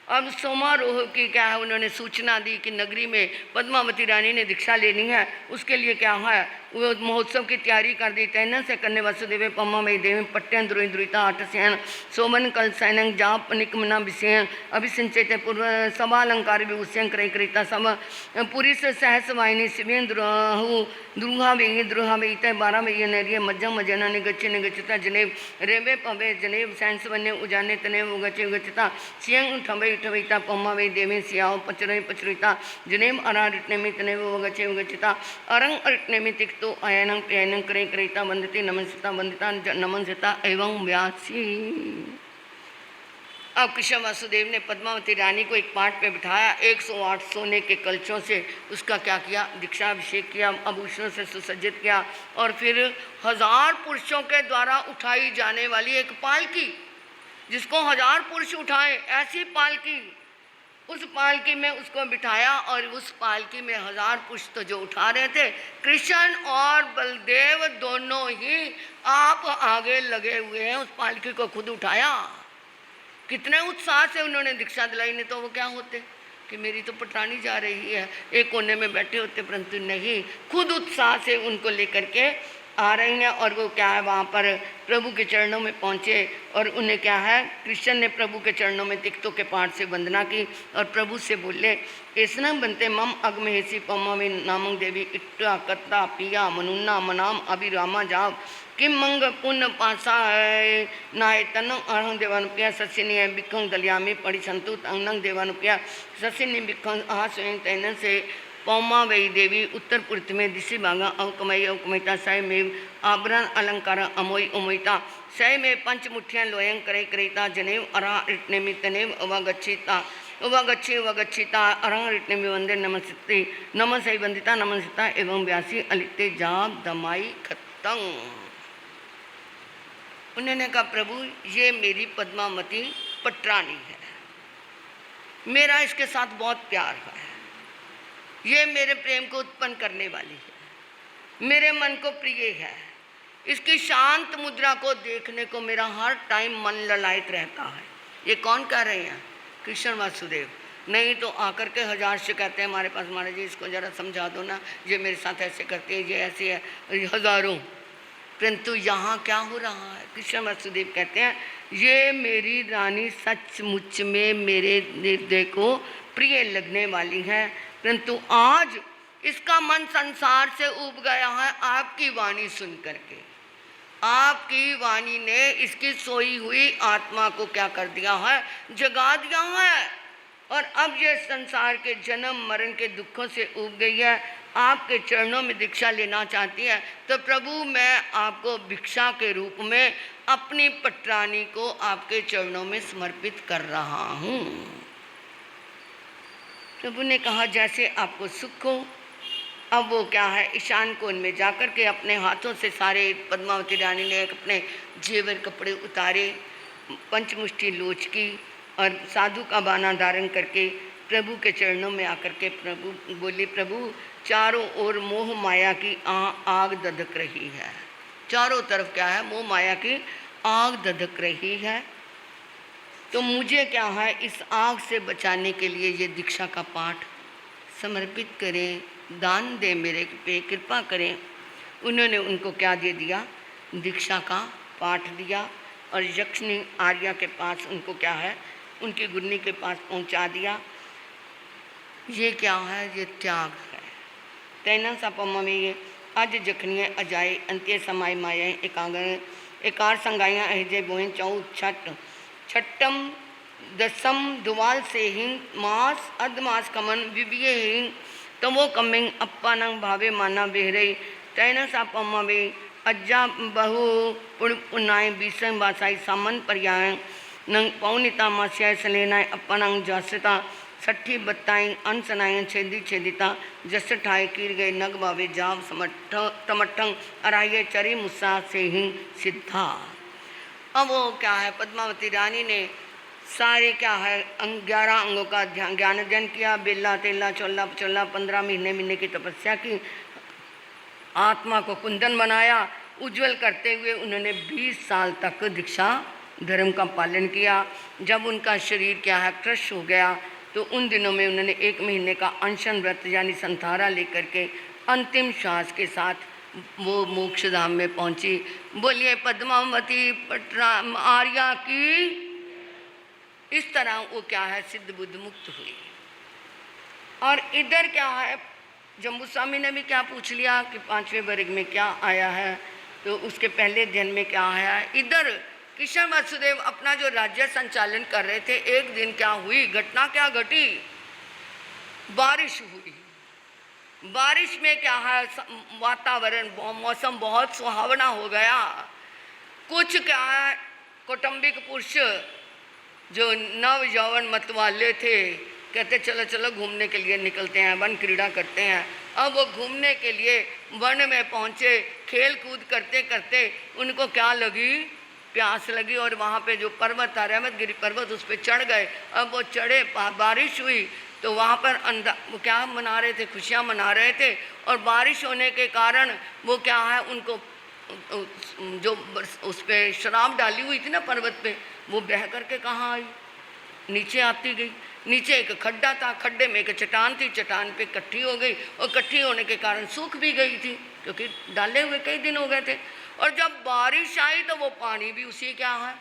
अब समारोह की क्या है, उन्होंने सूचना दी कि नगरी में पद्मावती रानी ने दीक्षा लेनी है। उसके लिए क्या है, वो महोत्सव की तैयारी कर दी। तैन से कन्या वसुदेव पम्मा मई देवी पट्टन द्रोही द्रुता आठ सैन सोमन कल सैन जाप निकमना विषय अभिसिंचित पूर्व सभालंकार विभूषण क्रय क्रेता सब पुरी से सहस वाहिनी शिवेन द्रोहु द्रुहा वेगी द्रुहा वेत बारह वेय नरिय मज्जम मजना निगच्छ निगच्छता जनेव रेवे पवे जनेव सैंस वन्य उजाने तनेव उगचे उगचता सियं ठवे ठविता पम्मा वे देवी सियाओ पचरे पचरिता जनेम अरा रिटनेमि तनेव उगचे उगचता अरंग अरिटनेमि तिक्तो अयनं प्रियनं क्रय क्रेता वंदती नमस्ता वंदिता नमनसिता एवं व्यासी। अब कृष्ण वासुदेव ने पद्मावती रानी को एक पाट पे बिठाया, 108 सोने के कलशों से उसका क्या किया, दीक्षाभिषेक किया, आभूषणों से सुसज्जित किया, और फिर 1000 पुरुषों के द्वारा उठाई जाने वाली एक पालकी, जिसको 1000 पुरुष उठाए ऐसी पालकी, उस पालकी में उसको बिठाया। और उस पालकी में 1000 पुरुष तो जो उठा रहे थे, कृष्ण और बलदेव दोनों ही आप आगे लगे हुए हैं, उस पालकी को खुद उठाया। कितने उत्साह से उन्होंने दीक्षा दिलाई। नहीं तो वो क्या होते कि मेरी तो पटरानी जा रही है, एक कोने में बैठे होते, परंतु नहीं, खुद उत्साह से उनको लेकर के आ रही हैं। और वो क्या है, वहाँ पर प्रभु के चरणों में पहुँचे और उन्हें क्या है, कृष्ण ने प्रभु के चरणों में तिक्तों के पाठ से वंदना की और प्रभु से बोले, ऐसा बनते मम अगमहेसी पम्मा में नामंग देवी इट्टा कत्ता पिया मनुन्ना मनाम अभिरामा जाव किम मंग पुण्य पासा नाय तन अहं देवानुप्रिया सस्यनि बिखंग दलियामी पड़ी संतु अंगनंग देवानुप्रिया सस्यनि बिखंग आह स्वयं तैन से पौमा वही देवी उत्तर पूर्व में दिशि भागा अवकमयी अवकमयता सय में आभरण अलंकार अमोई उमयता सय में पंचमुठियाँ लोयं करे करेता जनेव अरा इटनेमि तनेव अवगच्छिता उवगच्छिता अरंग रिटनेमि वंदे नमस्ते नमसई वंदिता नमस्ता एवं व्यासी अलिते जाप दमाई खत्तंग। उन्होंने कहा प्रभु ये मेरी पद्मावती पटरानी है, मेरा इसके साथ बहुत प्यार है, ये मेरे प्रेम को उत्पन्न करने वाली है, मेरे मन को प्रिय है। इसकी शांत मुद्रा को देखने को मेरा हर टाइम मन ललायत रहता है। ये कौन कह रहे हैं, कृष्ण वासुदेव। नहीं तो आकर के 1000 से कहते हैं हमारे पास, महाराज जी इसको ज़रा समझा दो ना, ये मेरे साथ ऐसे करती है, ये ऐसे है, हज़ारों। परंतु यहाँ क्या हो रहा है, कृष्ण वासुदेव कहते हैं ये मेरी रानी सचमुच में मेरे हृदय को प्रिय लगने वाली है, परंतु आज इसका मन संसार से उब गया है आपकी वाणी सुन करके। आपकी वाणी ने इसकी सोई हुई आत्मा को क्या कर दिया है, जगा दिया है, और अब ये संसार के जन्म मरण के दुखों से उब गई है, आपके चरणों में दीक्षा लेना चाहती है। तो प्रभु मैं आपको भिक्षा के रूप में अपनी पटरानी को आपके चरणों में समर्पित कर रहा हूँ। प्रभु ने कहा जैसे आपको सुख हो। अब वो क्या है, ईशान कोण में जाकर के अपने हाथों से सारे, पद्मावती रानी ने अपने जेवर कपड़े उतारे, पंचमुष्टि लोच की और साधु का बाना धारण करके प्रभु के चरणों में आकर के प्रभु बोली, प्रभु चारों ओर मोह माया की आग दधक रही है, चारों तरफ क्या है, मोह माया की आग धधक रही है। तो मुझे क्या है, इस आग से बचाने के लिए ये दीक्षा का पाठ समर्पित करें, दान दें, मेरे पे कृपा करें। उन्होंने उनको क्या दे दिया, दीक्षा का पाठ दिया और यक्षिणी आर्या के पास उनको क्या है, उनकी गुन्नी के पास पहुंचा दिया। ये क्या है, ये त्याग है। तैना सापमा में ये अज जखनिय अजाए अंत्य समाय मायाएं एकार संगाइयाँ अहजे बोहें चौ छठम दसम दुवाल से हिंग मास अधमास कमन विविये हिंग तमो कमिंग अप्पा नंग भावे माना बेहरे तैना सापमा में अज्जा बहु पुनाए बीसंग बासाई सामन पर्याय नंग पौनिता मास्याय सलेनाय अप्पा नंग जासता सट्ठी बत्ताई अनसनाएं छेदी छेदिता जस ठाए कीर गए नग बावे जाव समठ तमठंग अराये चरी मुस्सा से ही सिद्धा। अब वो क्या है, पद्मावती रानी ने सारे क्या है 11 अंगों का ज्ञान अध्ययन किया, बेला तेला चोला पचोला 15 महीने की तपस्या की, आत्मा को कुंदन बनाया, उज्जवल करते हुए उन्होंने 20 साल तक दीक्षा धर्म का पालन किया। जब उनका शरीर क्या है क्रश हो गया, तो उन दिनों में उन्होंने 1 महीने का अनशन व्रत यानी संथारा लेकर के अंतिम श्वास के साथ वो मोक्ष धाम में पहुंची। बोलिए पद्मावती पटरा आर्या की। इस तरह वो क्या है, सिद्ध बुद्ध मुक्त हुई। और इधर क्या है, जम्बू स्वामी ने भी क्या पूछ लिया कि 5वें वर्ग में क्या आया है, तो उसके पहले अध्ययन में क्या आया है। इधर कृष्ण वासुदेव अपना जो राज्य संचालन कर रहे थे, एक दिन क्या हुई घटना, क्या घटी, बारिश हुई। बारिश में क्या है, वातावरण मौसम बहुत सुहावना हो गया। कुछ क्या है, कौटुंबिक पुरुष जो नव यौवन मत वाले थे, कहते चलो चलो घूमने के लिए निकलते हैं, वन क्रीड़ा करते हैं। अब वो घूमने के लिए वन में पहुँचे, खेल कूद करते करते उनको क्या लगी, प्यास लगी, और वहाँ पे जो पर्वत था रहमतगिरी पर्वत, उस पर चढ़ गए। अब वो चढ़े, बारिश हुई, तो वहाँ पर वो क्या मना रहे थे, खुशियाँ मना रहे थे। और बारिश होने के कारण वो क्या है, उनको जो उस पर शराब डाली हुई थी ना पर्वत पे, वो बह करके कहाँ आई, नीचे आती गई। नीचे एक खड्डा था, खड्डे में एक चट्टान थी, चट्टान पे इकट्ठी हो गई, और इकट्ठी होने के कारण सूख भी गई थी, क्योंकि डाले हुए कई दिन हो गए थे। और जब बारिश आई तो वो पानी भी उसी क्या है,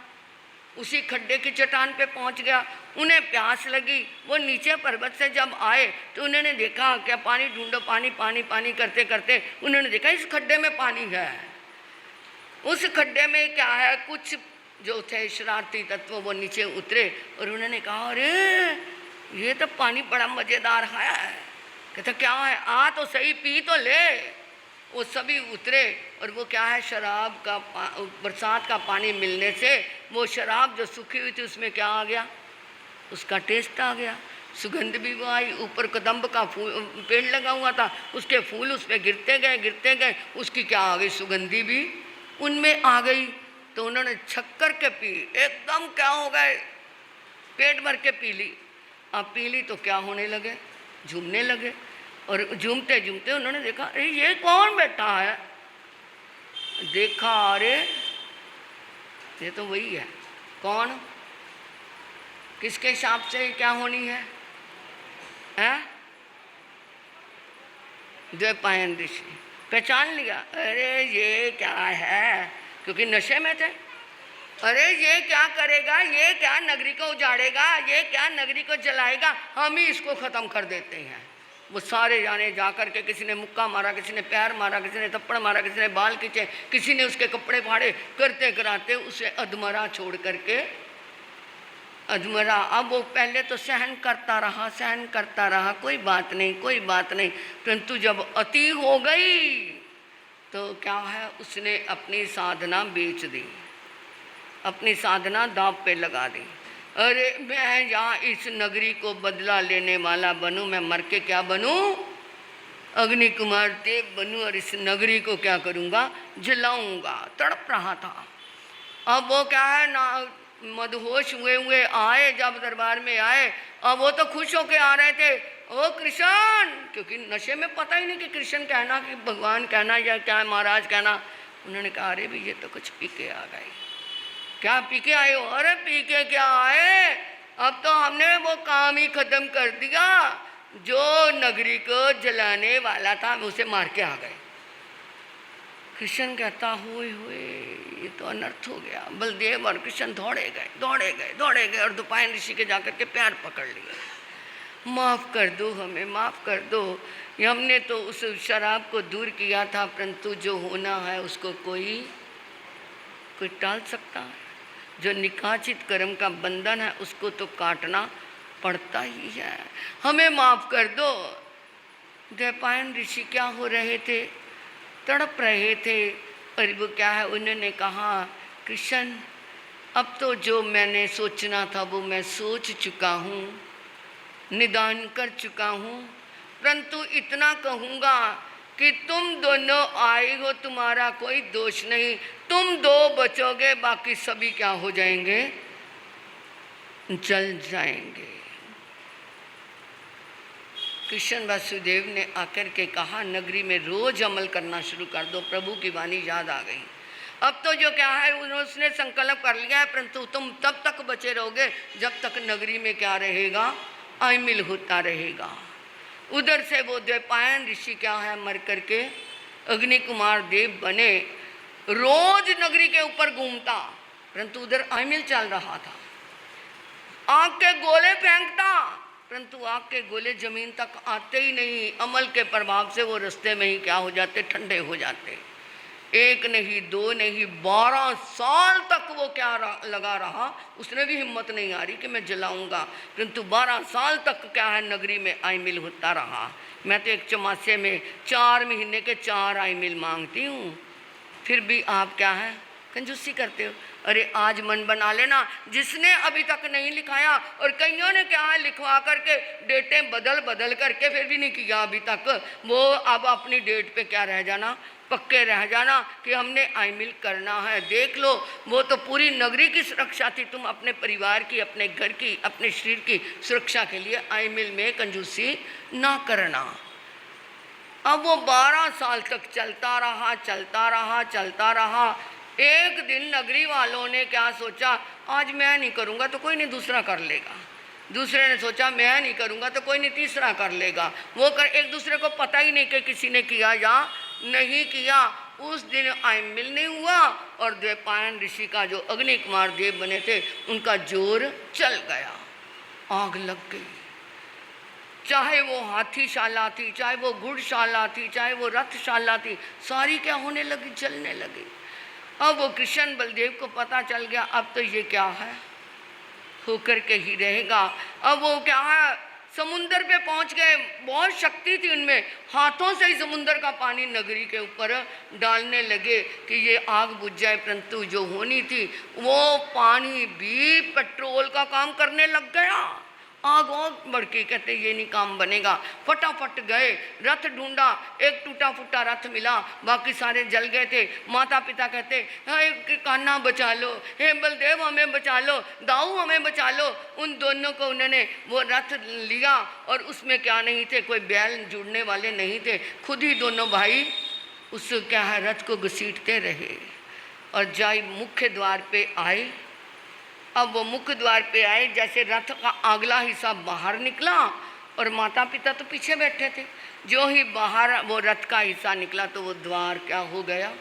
उसी खड्डे की चट्टान पे पहुंच गया। उन्हें प्यास लगी, वो नीचे पर्वत से जब आए तो उन्होंने देखा, क्या पानी ढूंढो, पानी पानी पानी करते करते उन्होंने देखा इस खड्डे में पानी है। उस खड्डे में क्या है, कुछ जो थे शरारती तत्व वो नीचे उतरे और उन्होंने कहा अरे ये तो पानी बड़ा मज़ेदार है। कहता क्या है, आ तो सही, पी तो ले। वो सभी उतरे और वो क्या है, शराब का बरसात का पानी मिलने से वो शराब जो सूखी हुई थी उसमें क्या आ गया, उसका टेस्ट आ गया, सुगंध भी वो आई। ऊपर कदम्ब का फूल पेड़ लगा हुआ था, उसके फूल उस पर गिरते गए, उसकी क्या आ गई, सुगंधी भी उनमें आ गई। तो उन्होंने छक्कर के पी, एकदम क्या हो गए, पेट भर के पी ली। अब पी ली तो क्या होने लगे, झूमने लगे। और झूमते झूमते उन्होंने देखा अरे ये कौन बैठा है, देखा अरे ये तो वही है। कौन, किसके हिसाब से क्या होनी है, द्वैपायन ऋषि पहचान लिया, अरे ये क्या है, क्योंकि नशे में थे। अरे ये क्या करेगा, ये क्या नगरी को उजाड़ेगा, ये क्या नगरी को जलाएगा, हम ही इसको ख़त्म कर देते हैं। वो सारे जाने जा कर के, किसी ने मुक्का मारा, किसी ने पैर मारा, किसी ने थप्पड़ मारा, किसी ने बाल खींचे, किसी ने उसके कपड़े फाड़े, करते कराते उसे अधमरा छोड़ करके, अधमरा। अब वो पहले तो सहन करता रहा, कोई बात नहीं, परंतु जब अति हो गई तो क्या है, उसने अपनी साधना बेच दी, अपनी साधना दांव पे लगा दी। अरे मैं यहाँ इस नगरी को बदला लेने वाला बनूं, मैं मर के क्या बनूं, अग्नि कुमार देव बनूं, और इस नगरी को क्या करूँगा, जलाऊंगा। तड़प रहा था। अब वो क्या है ना, मदहोश हुए आए, जब दरबार में आए, अब वो तो खुश होके आ रहे थे, ओ कृष्ण, क्योंकि नशे में पता ही नहीं कि कृष्ण कहना कि भगवान कहना या क्या महाराज कहना। उन्होंने कहा अरे भाई ये तो कुछ पी के आ गए। क्या पी के आए हो? अरे पी के क्या आए, अब तो हमने वो काम ही खत्म कर दिया, जो नगरी को जलाने वाला था उसे मार के आ गए। कृष्ण कहता हुए हुए ये तो अनर्थ हो गया। बलदेव और कृष्ण दौड़े गए और द्वैपायन ऋषि के जाकर के पैर पकड़ लिए। माफ़ कर दो हमें, माफ़ कर दो, हमने तो उस शराब को दूर किया था, परंतु जो होना है उसको कोई टाल सकता है। जो निकाचित कर्म का बंधन है उसको तो काटना पड़ता ही है, हमें माफ़ कर दो। द्वैपायन ऋषि क्या हो रहे थे, तड़प रहे थे। और वो क्या है, उन्होंने कहा कृष्ण अब तो जो मैंने सोचना था वो मैं सोच चुका हूँ, निदान कर चुका हूँ, परंतु इतना कहूँगा कि तुम दोनों आए हो, तुम्हारा कोई दोष नहीं, तुम दो बचोगे, बाकी सभी क्या हो जाएंगे, जल जाएंगे। कृष्ण वासुदेव ने आकर के कहा नगरी में रोज अमल करना शुरू कर दो। प्रभु की वाणी याद आ गई। अब तो जो क्या है उसने संकल्प कर लिया है, परंतु तुम तब तक बचे रहोगे जब तक नगरी में क्या रहेगा, अमिल होता रहेगा। उधर से वो द्वैपायन ऋषि क्या है मर करके अग्नि कुमार देव बने, रोज नगरी के ऊपर घूमता, परंतु उधर अमिल चल रहा था। आग के गोले फेंकता, परंतु आग के गोले जमीन तक आते ही नहीं, अमल के प्रभाव से वो रास्ते में ही क्या हो जाते, ठंडे हो जाते। एक नहीं दो नहीं 12 साल तक वो क्या लगा रहा, उसने भी हिम्मत नहीं आ रही कि मैं जलाऊंगा, परंतु 12 साल तक क्या है नगरी में आईमिल होता रहा। मैं तो एक चौमासे में 4 महीने के 4 आईमिल मांगती हूँ, फिर भी आप क्या है कंजूसी करते हो। अरे आज मन बना लेना, जिसने अभी तक नहीं लिखाया, और कईयों ने क्या है लिखवा करके डेटें बदल करके फिर भी नहीं किया अभी तक, वो अब अपनी डेट पे क्या रह जाना, पक्के रह जाना कि हमने आईमिल करना है। देख लो वो तो पूरी नगरी की सुरक्षा थी, तुम अपने परिवार की, अपने घर की, अपने शरीर की सुरक्षा के लिए आईमिल में कंजूसी ना करना। अब वो 12 साल तक चलता रहा। एक दिन नगरी वालों ने क्या सोचा, आज मैं नहीं करूँगा तो कोई नहीं दूसरा कर लेगा। दूसरे ने सोचा मैं नहीं करूँगा तो कोई नहीं तीसरा कर लेगा। वो एक दूसरे को पता ही नहीं कि किसी ने किया या नहीं किया। उस दिन आईमिल नहीं हुआ और द्वैपायन ऋषि का जो अग्नि कुमार देव बने थे उनका जोर चल गया, आग लग गई। चाहे वो हाथीशाला थी, चाहे वो घुड़शाला थी, चाहे वो रथशाला थी, सारी क्या होने लगी, जलने लगी। अब वो कृष्ण बलदेव को पता चल गया अब तो ये क्या है होकर के ही रहेगा। अब वो क्या है समुंदर पे पहुंच गए, बहुत शक्ति थी उनमें, हाथों से ही समुंदर का पानी नगरी के ऊपर डालने लगे कि ये आग बुझ जाए, परंतु जो होनी थी वो पानी भी पेट्रोल का काम करने लग गया। आग और बढ़ के कहते ये नहीं काम बनेगा, फटाफट गए, रथ ढूंढा, एक टूटा फूटा रथ मिला, बाकी सारे जल गए थे। माता पिता कहते हे कान्हा बचा लो, हे बलदेव हमें बचा लो, दाऊ हमें बचा लो। उन दोनों को उन्होंने वो रथ लिया और उसमें क्या नहीं थे, कोई बैल जुड़ने वाले नहीं थे, खुद ही दोनों भाई उस क्या है रथ को घसीटते रहे और जाई मुख्य द्वार पे आए। अब वो मुख्य द्वार पे आए, जैसे रथ का अगला हिस्सा बाहर निकला और माता पिता तो पीछे बैठे थे, जो ही बाहर वो रथ का हिस्सा निकला तो वो द्वार क्या हो गया,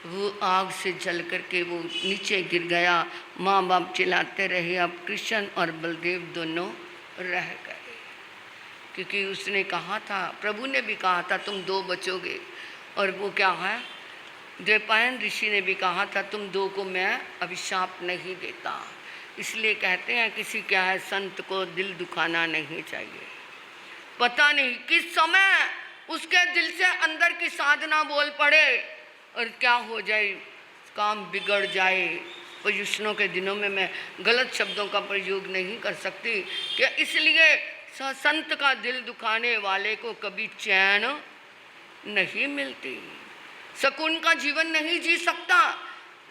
वो आग से जल करके वो नीचे गिर गया। माँ बाप चिल्लाते रहे, अब कृष्ण और बलदेव दोनों रह गए, क्योंकि उसने कहा था, प्रभु ने भी कहा था तुम 2 बचोगे, और वो क्या है द्वैपायन ऋषि ने भी कहा था तुम 2 को मैं अभिशाप नहीं देता। इसलिए कहते हैं किसी क्या है संत को दिल दुखाना नहीं चाहिए। पता नहीं किस समय उसके दिल से अंदर की साधना बोल पड़े और क्या हो जाए, काम बिगड़ जाए। प्रयुष्णों के दिनों में मैं गलत शब्दों का प्रयोग नहीं कर सकती कि इसलिए संत का दिल दुखाने वाले को कभी चैन नहीं मिलती, सुकून का जीवन नहीं जी सकता।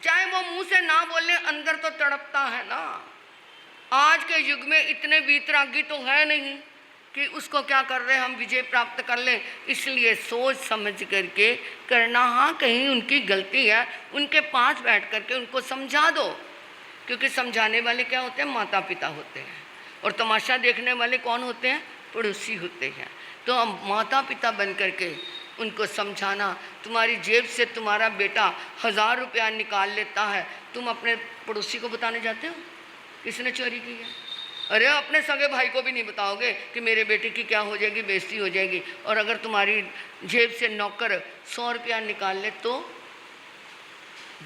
चाहे वो मुंह से ना बोले, अंदर तो तड़पता है ना। आज के युग में इतने वीतरागी तो है नहीं कि उसको क्या कर रहे हैं, हम विजय प्राप्त कर लें। इसलिए सोच समझ करके करना। हाँ, कहीं उनकी गलती है, उनके पास बैठ करके उनको समझा दो, क्योंकि समझाने वाले क्या होते हैं, माता पिता होते हैं, और तमाशा देखने वाले कौन होते हैं, पड़ोसी होते हैं। तो हम माता पिता बन करके उनको समझाना। तुम्हारी जेब से तुम्हारा बेटा 1000 रुपया निकाल लेता है, तुम अपने पड़ोसी को बताने जाते हो किसने चोरी की है? अरे अपने सगे भाई को भी नहीं बताओगे कि मेरे बेटे की क्या हो जाएगी, बेइज्जती हो जाएगी। और अगर तुम्हारी जेब से नौकर 100 रुपया निकाल ले तो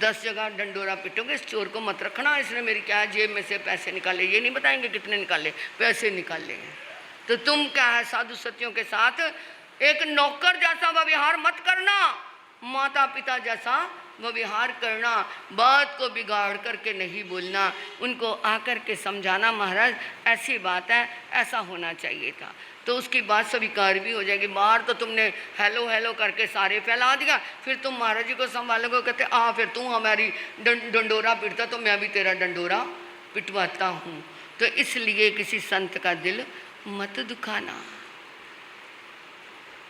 10 जगह डंडोरा पिटोगे, इस चोर को मत रखना, इसने मेरी क्या जेब में से पैसे निकाले। ये नहीं बताएंगे कितने निकाले, पैसे निकाले हैं। तो तुम क्या है, साधु सतियों के साथ एक नौकर जैसा व्यवहार मत करना, माता पिता जैसा व्यवहार करना। बात को बिगाड़ करके नहीं बोलना, उनको आकर के समझाना, महाराज ऐसी बात है, ऐसा होना चाहिए था, तो उसकी बात स्वीकार भी हो जाएगी। बाहर तो तुमने हेलो हेलो करके सारे फैला दिया, फिर तुम महाराज जी को संभालोगे, कहते फिर तू हमारी डंडोरा पिटता तो मैं भी तेरा डंडोरा पिटवाता हूँ। तो इसलिए किसी संत का दिल मत दुखाना।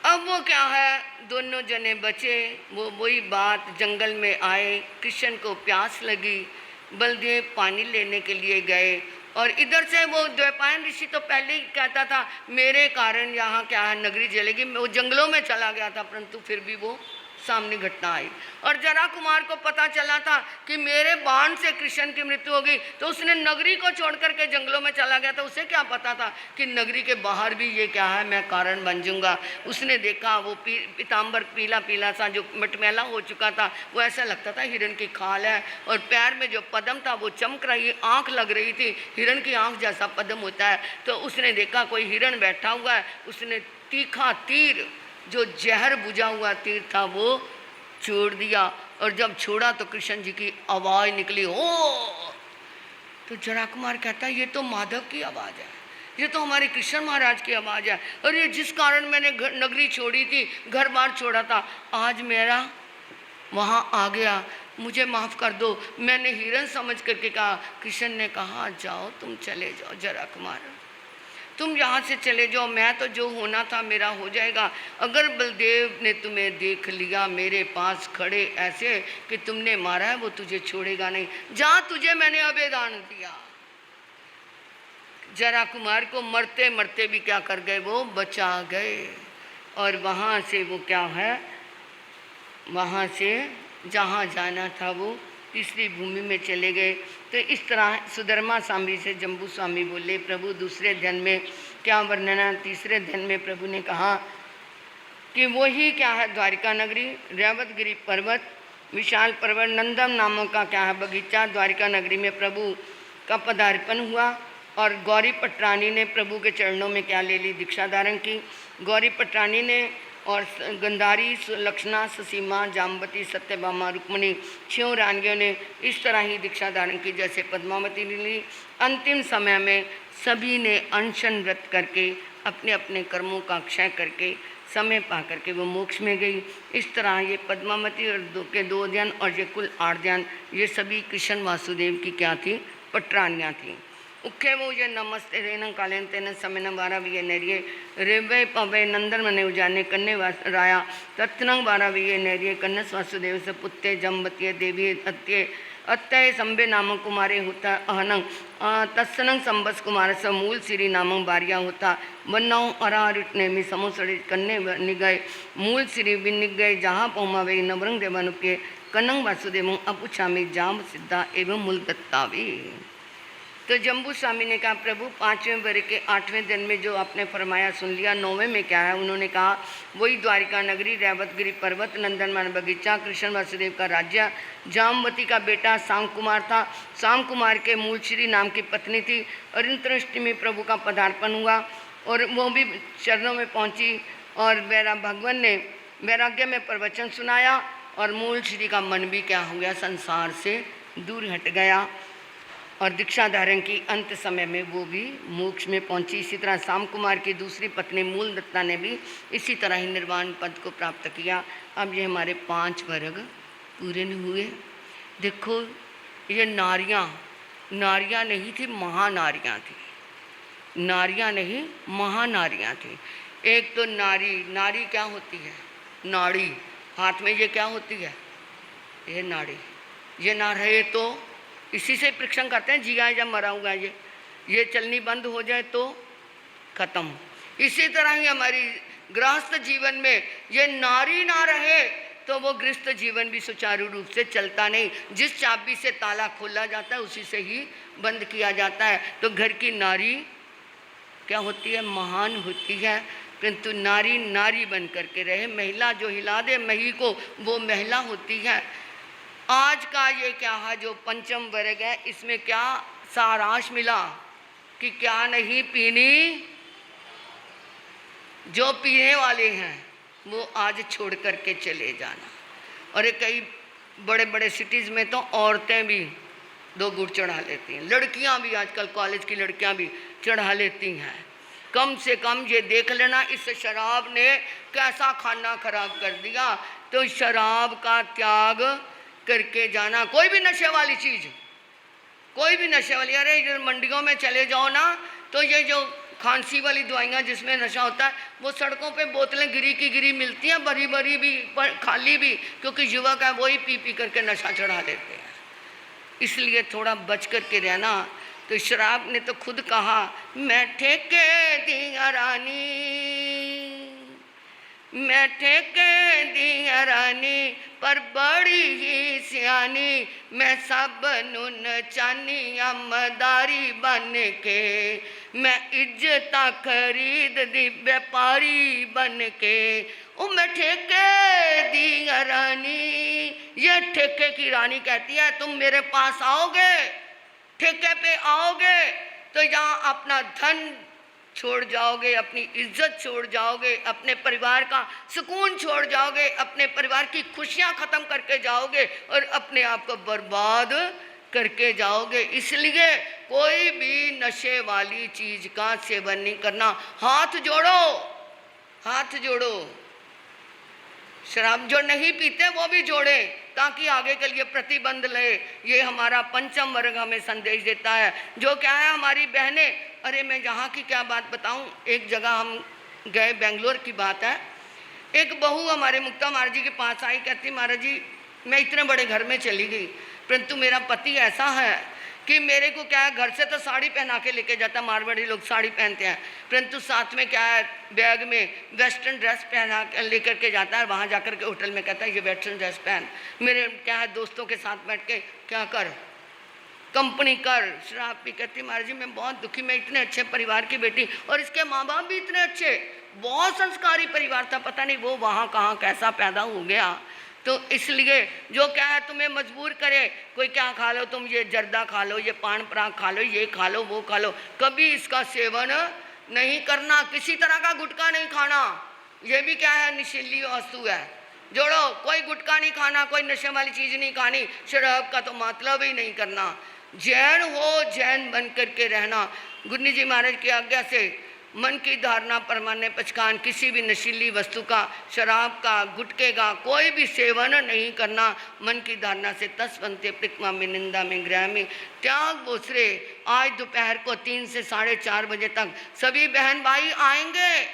अब वो क्या है, दोनों जने बचे, वो वही बात, जंगल में आए, कृष्ण को प्यास लगी, बलदेव पानी लेने के लिए गए, और इधर से वो द्वैपायन ऋषि तो पहले ही कहता था मेरे कारण यहाँ क्या है नगरी जलेगी, वो जंगलों में चला गया था, परंतु फिर भी वो सामने घटना आई। और जरा कुमार को पता चला था कि मेरे बाण से कृष्ण की मृत्यु होगी, तो उसने नगरी को छोड़ करके जंगलों में चला गया था। उसे क्या पता था कि नगरी के बाहर भी ये क्या है, मैं कारण बन जाऊंगा। उसने देखा वो पीताम्बर पीला पीला सा जो मटमैला हो चुका था, वो ऐसा लगता था हिरण की खाल है, और पैर में जो पदम था वो चमक रही, आँख लग रही थी, हिरण की आँख जैसा पदम होता है। तो उसने देखा कोई हिरण बैठा हुआ है, उसने तीखा तीर, जो जहर बुझा हुआ तीर था, वो छोड़ दिया, और जब छोड़ा तो कृष्ण जी की आवाज़ निकली, ओ। तो जरा कुमार कहता है ये तो माधव की आवाज़ है, ये तो हमारे कृष्ण महाराज की आवाज़ है, और ये जिस कारण मैंने नगरी छोड़ी थी, घर बार छोड़ा था, आज मेरा वहाँ आ गया, मुझे माफ़ कर दो, मैंने हिरण समझ करके कहा। कृष्ण ने कहा जाओ, तुम चले जाओ जरा कुमार, तुम यहाँ से चले जाओ, मैं तो जो होना था मेरा हो जाएगा। अगर बलदेव ने तुम्हें देख लिया मेरे पास खड़े ऐसे कि तुमने मारा है, वो तुझे छोड़ेगा नहीं, जा, तुझे मैंने अभेदान दिया। जरा कुमार को मरते मरते भी क्या कर गए, वो बचा गए, और वहाँ से वो क्या है, वहाँ से जहाँ जाना था वो तीसरी भूमि में चले गए। तो इस तरह सुधर्मा स्वामी से जम्बू स्वामी बोले, प्रभु दूसरे अध्याय में क्या वर्णन है? तीसरे अध्याय में प्रभु ने कहा कि वही क्या है, द्वारिका नगरी, रेवतगिरी पर्वत, विशाल पर्वत, नंदम नामों का क्या है बगीचा, द्वारिका नगरी में प्रभु का पदार्पण हुआ। और गौरी पटरानी ने प्रभु के चरणों में क्या ले ली, दीक्षा धारण की। गौरी पटरानी ने, और गंधारी, लक्षणा, ससीमा, जाम्बती, सत्यभामा, रुक्मणी, 6 रानियों ने इस तरह ही दीक्षा धारण की जैसे पद्मावती ने ली। अंतिम समय में सभी ने अनशन व्रत करके अपने अपने कर्मों का क्षय करके समय पा करके वो मोक्ष में गई। इस तरह ये पद्मावती और के 2 ध्यान और ये कुल 8 ध्यान, ये सभी कृष्ण वासुदेव की क्या थी, पटरानियाँ थीं। उखे वो ये नमस्ते रेन कालेन तेन समय न बारा भी नरिये रेवे पवे नंदन मने उजाने कन्ने राया तत्नंग बारा भी नरिये कन्नस वासुदेव से पुत्ते जम्बतीय देवी अत्य अत्य संबे नाम कुमारे होता अहनंग तत्सनंग संबस कुमार स मूल सिरी नामक बारिया होता वन्नौ अरारिट नेमी समोसड़े कन्ने निगय मूल सिरी भी निगय जहाँ पहुमा वे नवरंग देवानुप्य कन्नंग वासुदेव अपुछामी जाम सिद्धा एवं मूल दत्ता भी। तो जम्बू स्वामी ने कहा प्रभु 5वें वर्ष के 8वें दिन में जो आपने फरमाया सुन लिया। 9वें में क्या है? उन्होंने कहा वही द्वारिका नगरी, रेवतगिरी पर्वत, नंदनवन बगीचा, कृष्ण वासुदेव का राज्य, जामवती का बेटा शाम कुमार था, शाम कुमार के मूल श्री नाम की पत्नी थी। और अंतरष्टमी प्रभु का पदार्पण हुआ और वो भी चरणों में पहुँची और भगवान ने वैराग्य में प्रवचन सुनाया और मूल श्री का मन भी क्या हो गया, संसार से दूर हट गया और दीक्षा धारण की। अंत समय में वो भी मोक्ष में पहुंची। इसी तरह शाम कुमार की दूसरी पत्नी मूल दत्ता ने भी इसी तरह ही निर्वाण पद को प्राप्त किया। अब ये हमारे 5 वर्ग पूरे नहीं हुए। देखो ये नारियां नहीं थी, महानारियां थी। नारियां नहीं, महानारियां थी। एक तो नारी, नारी क्या होती है? नाड़ी। हाथ में ये क्या होती है? ये नाड़ी। ये ना रहे तो इसी से परीक्षण करते हैं, जिया जब मरा हुआ ये चलनी बंद हो जाए तो खत्म। इसी तरह ही हमारी गृहस्थ जीवन में ये नारी ना रहे तो वो गृहस्थ जीवन भी सुचारू रूप से चलता नहीं। जिस चाबी से ताला खोला जाता है उसी से ही बंद किया जाता है। तो घर की नारी क्या होती है? महान होती है। किंतु नारी नारी बन करके रहे। महिला जो हिला दे मही को, वो महिला होती है। आज का ये क्या है जो पंचम वर्ग है, इसमें क्या सारांश मिला कि क्या नहीं पीनी, जो पीने वाले हैं वो आज छोड़ करके चले जाना। और कई बड़े बड़े सिटीज़ में तो औरतें भी 2 गुट चढ़ा लेती हैं, लड़कियां भी, आजकल कॉलेज की लड़कियां भी चढ़ा लेती हैं। कम से कम ये देख लेना इस शराब ने कैसा खाना खराब कर दिया। तो शराब का त्याग करके जाना। कोई भी नशे वाली चीज़, कोई भी नशे वाली, अरे इधर मंडियों में चले जाओ ना तो ये जो खांसी वाली दवाइयाँ जिसमें नशा होता है, वो सड़कों पे बोतलें गिरी की गिरी मिलती हैं, भरी भरी भी खाली भी, क्योंकि युवक है वही पी पी करके नशा चढ़ा लेते हैं। इसलिए थोड़ा बच करके रहना। तो शराब ने तो खुद कहा, मैं ठेके दिया रानी, मैं ठेके दिया रानी, पर बड़ी ही सियानी, मैं सब नुन चानिया मदारी बन के, मैं इज्जता खरीद दी व्यापारी बन के। ओ मैं ठेके दिया रानी, ये ठेके की रानी कहती है तुम मेरे पास आओगे, ठेके पे आओगे तो यहाँ अपना धन छोड़ जाओगे, अपनी इज्जत छोड़ जाओगे, अपने परिवार का सुकून छोड़ जाओगे, अपने परिवार की खुशियाँ ख़त्म करके जाओगे और अपने आप को बर्बाद करके जाओगे। इसलिए कोई भी नशे वाली चीज़ का सेवन नहीं करना। हाथ जोड़ो, हाथ जोड़ो। शराब जो नहीं पीते वो भी जोड़े ताकि आगे के लिए प्रतिबंध ले। ये हमारा पंचम वर्ग हमें संदेश देता है। जो क्या है हमारी बहनें, अरे मैं यहाँ की क्या बात बताऊँ। एक जगह हम गए, बेंगलोर की बात है, एक बहू हमारे मुक्ता महाराज जी के पास आई, कहती महाराज जी मैं इतने बड़े घर में चली गई, परंतु मेरा पति ऐसा है कि मेरे को क्या है, घर से तो साड़ी पहना के लेके जाता, मारवाड़ी लोग साड़ी पहनते हैं, परंतु साथ में क्या है बैग में वेस्टर्न ड्रेस पहना लेकर के जाता है। वहाँ जाकर के होटल में कहता है ये वेस्टर्न ड्रेस पहन, मेरे क्या है दोस्तों के साथ बैठ के क्या कर, कंपनी कर, शराब पी। कहती महाराज जी मैं बहुत दुखी, मैं इतने अच्छे परिवार की बेटी और इसके माँ बाप भी इतने अच्छे, बहुत संस्कारी परिवार था, पता नहीं वो वहाँ कहाँ कैसा पैदा हो गया। तो इसलिए जो क्या है तुम्हें मजबूर करे, कोई क्या खा लो, तुम ये जर्दा खा लो, ये पान पराग खा लो, ये खा लो, वो खा लो, कभी इसका सेवन नहीं करना, किसी तरह का गुटखा नहीं खाना। ये भी क्या है नशीली वस्तु है। जोड़ो, कोई गुटखा नहीं खाना, कोई नशे वाली चीज़ नहीं खानी, शराब का तो मतलब ही नहीं करना। जैन हो, जैन बन करके रहना। गुरु जी महाराज की आज्ञा से मन की धारणा परमाने पचकान, किसी भी नशीली वस्तु का, शराब का, गुटखे का कोई भी सेवन नहीं करना। मन की धारणा से तस्वंते प्रिकमा में निंदा में गृह में त्याग बोसरे। आज दोपहर को 3 से 4:30 बजे तक सभी बहन भाई आएंगे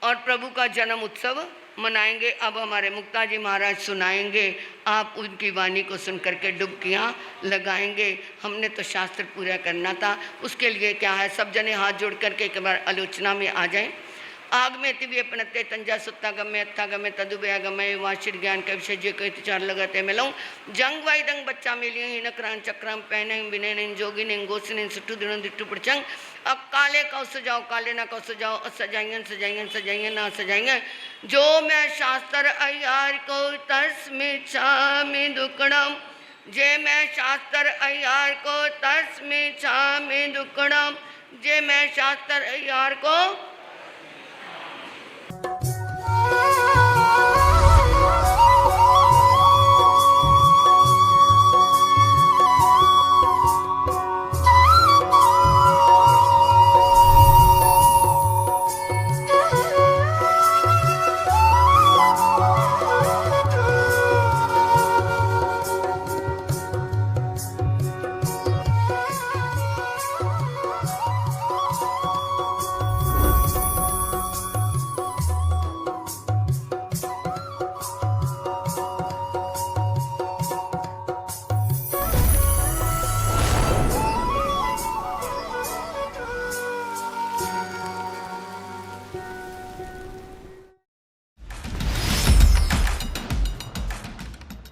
और प्रभु का जन्म उत्सव मनाएंगे। अब हमारे मुक्ता जी महाराज सुनाएंगे, आप उनकी वाणी को सुन करके डुबकियाँ लगाएंगे। हमने तो शास्त्र पूरा करना था, उसके लिए क्या है सब जने हाथ जोड़ करके एक बार आलोचना में आ जाएं। आग में तिव्य पनते तंजा सुत्ता गमे अत्था गमे तदुबया गमे वाशिर ज्ञान के विषय जे कई चार लगते मिलूँ जंग वाई दंग बच्चा मिलिए ही नकरान चक्राम पहने विनय जोगी ने गोसन सुट्टू दिनों दिट्टू पड़चंग। अब काले कौ सजाओ, काले ना कौ सजाओ, सजाइए सजाइए सजाइए ना सजाइए। जो मैं शास्त्र अयार को तरस में छा में दुकड़म, जे मैं शास्त्र अयार को तरस में छा में दुकड़म, जे मैं शास्त्र अयार को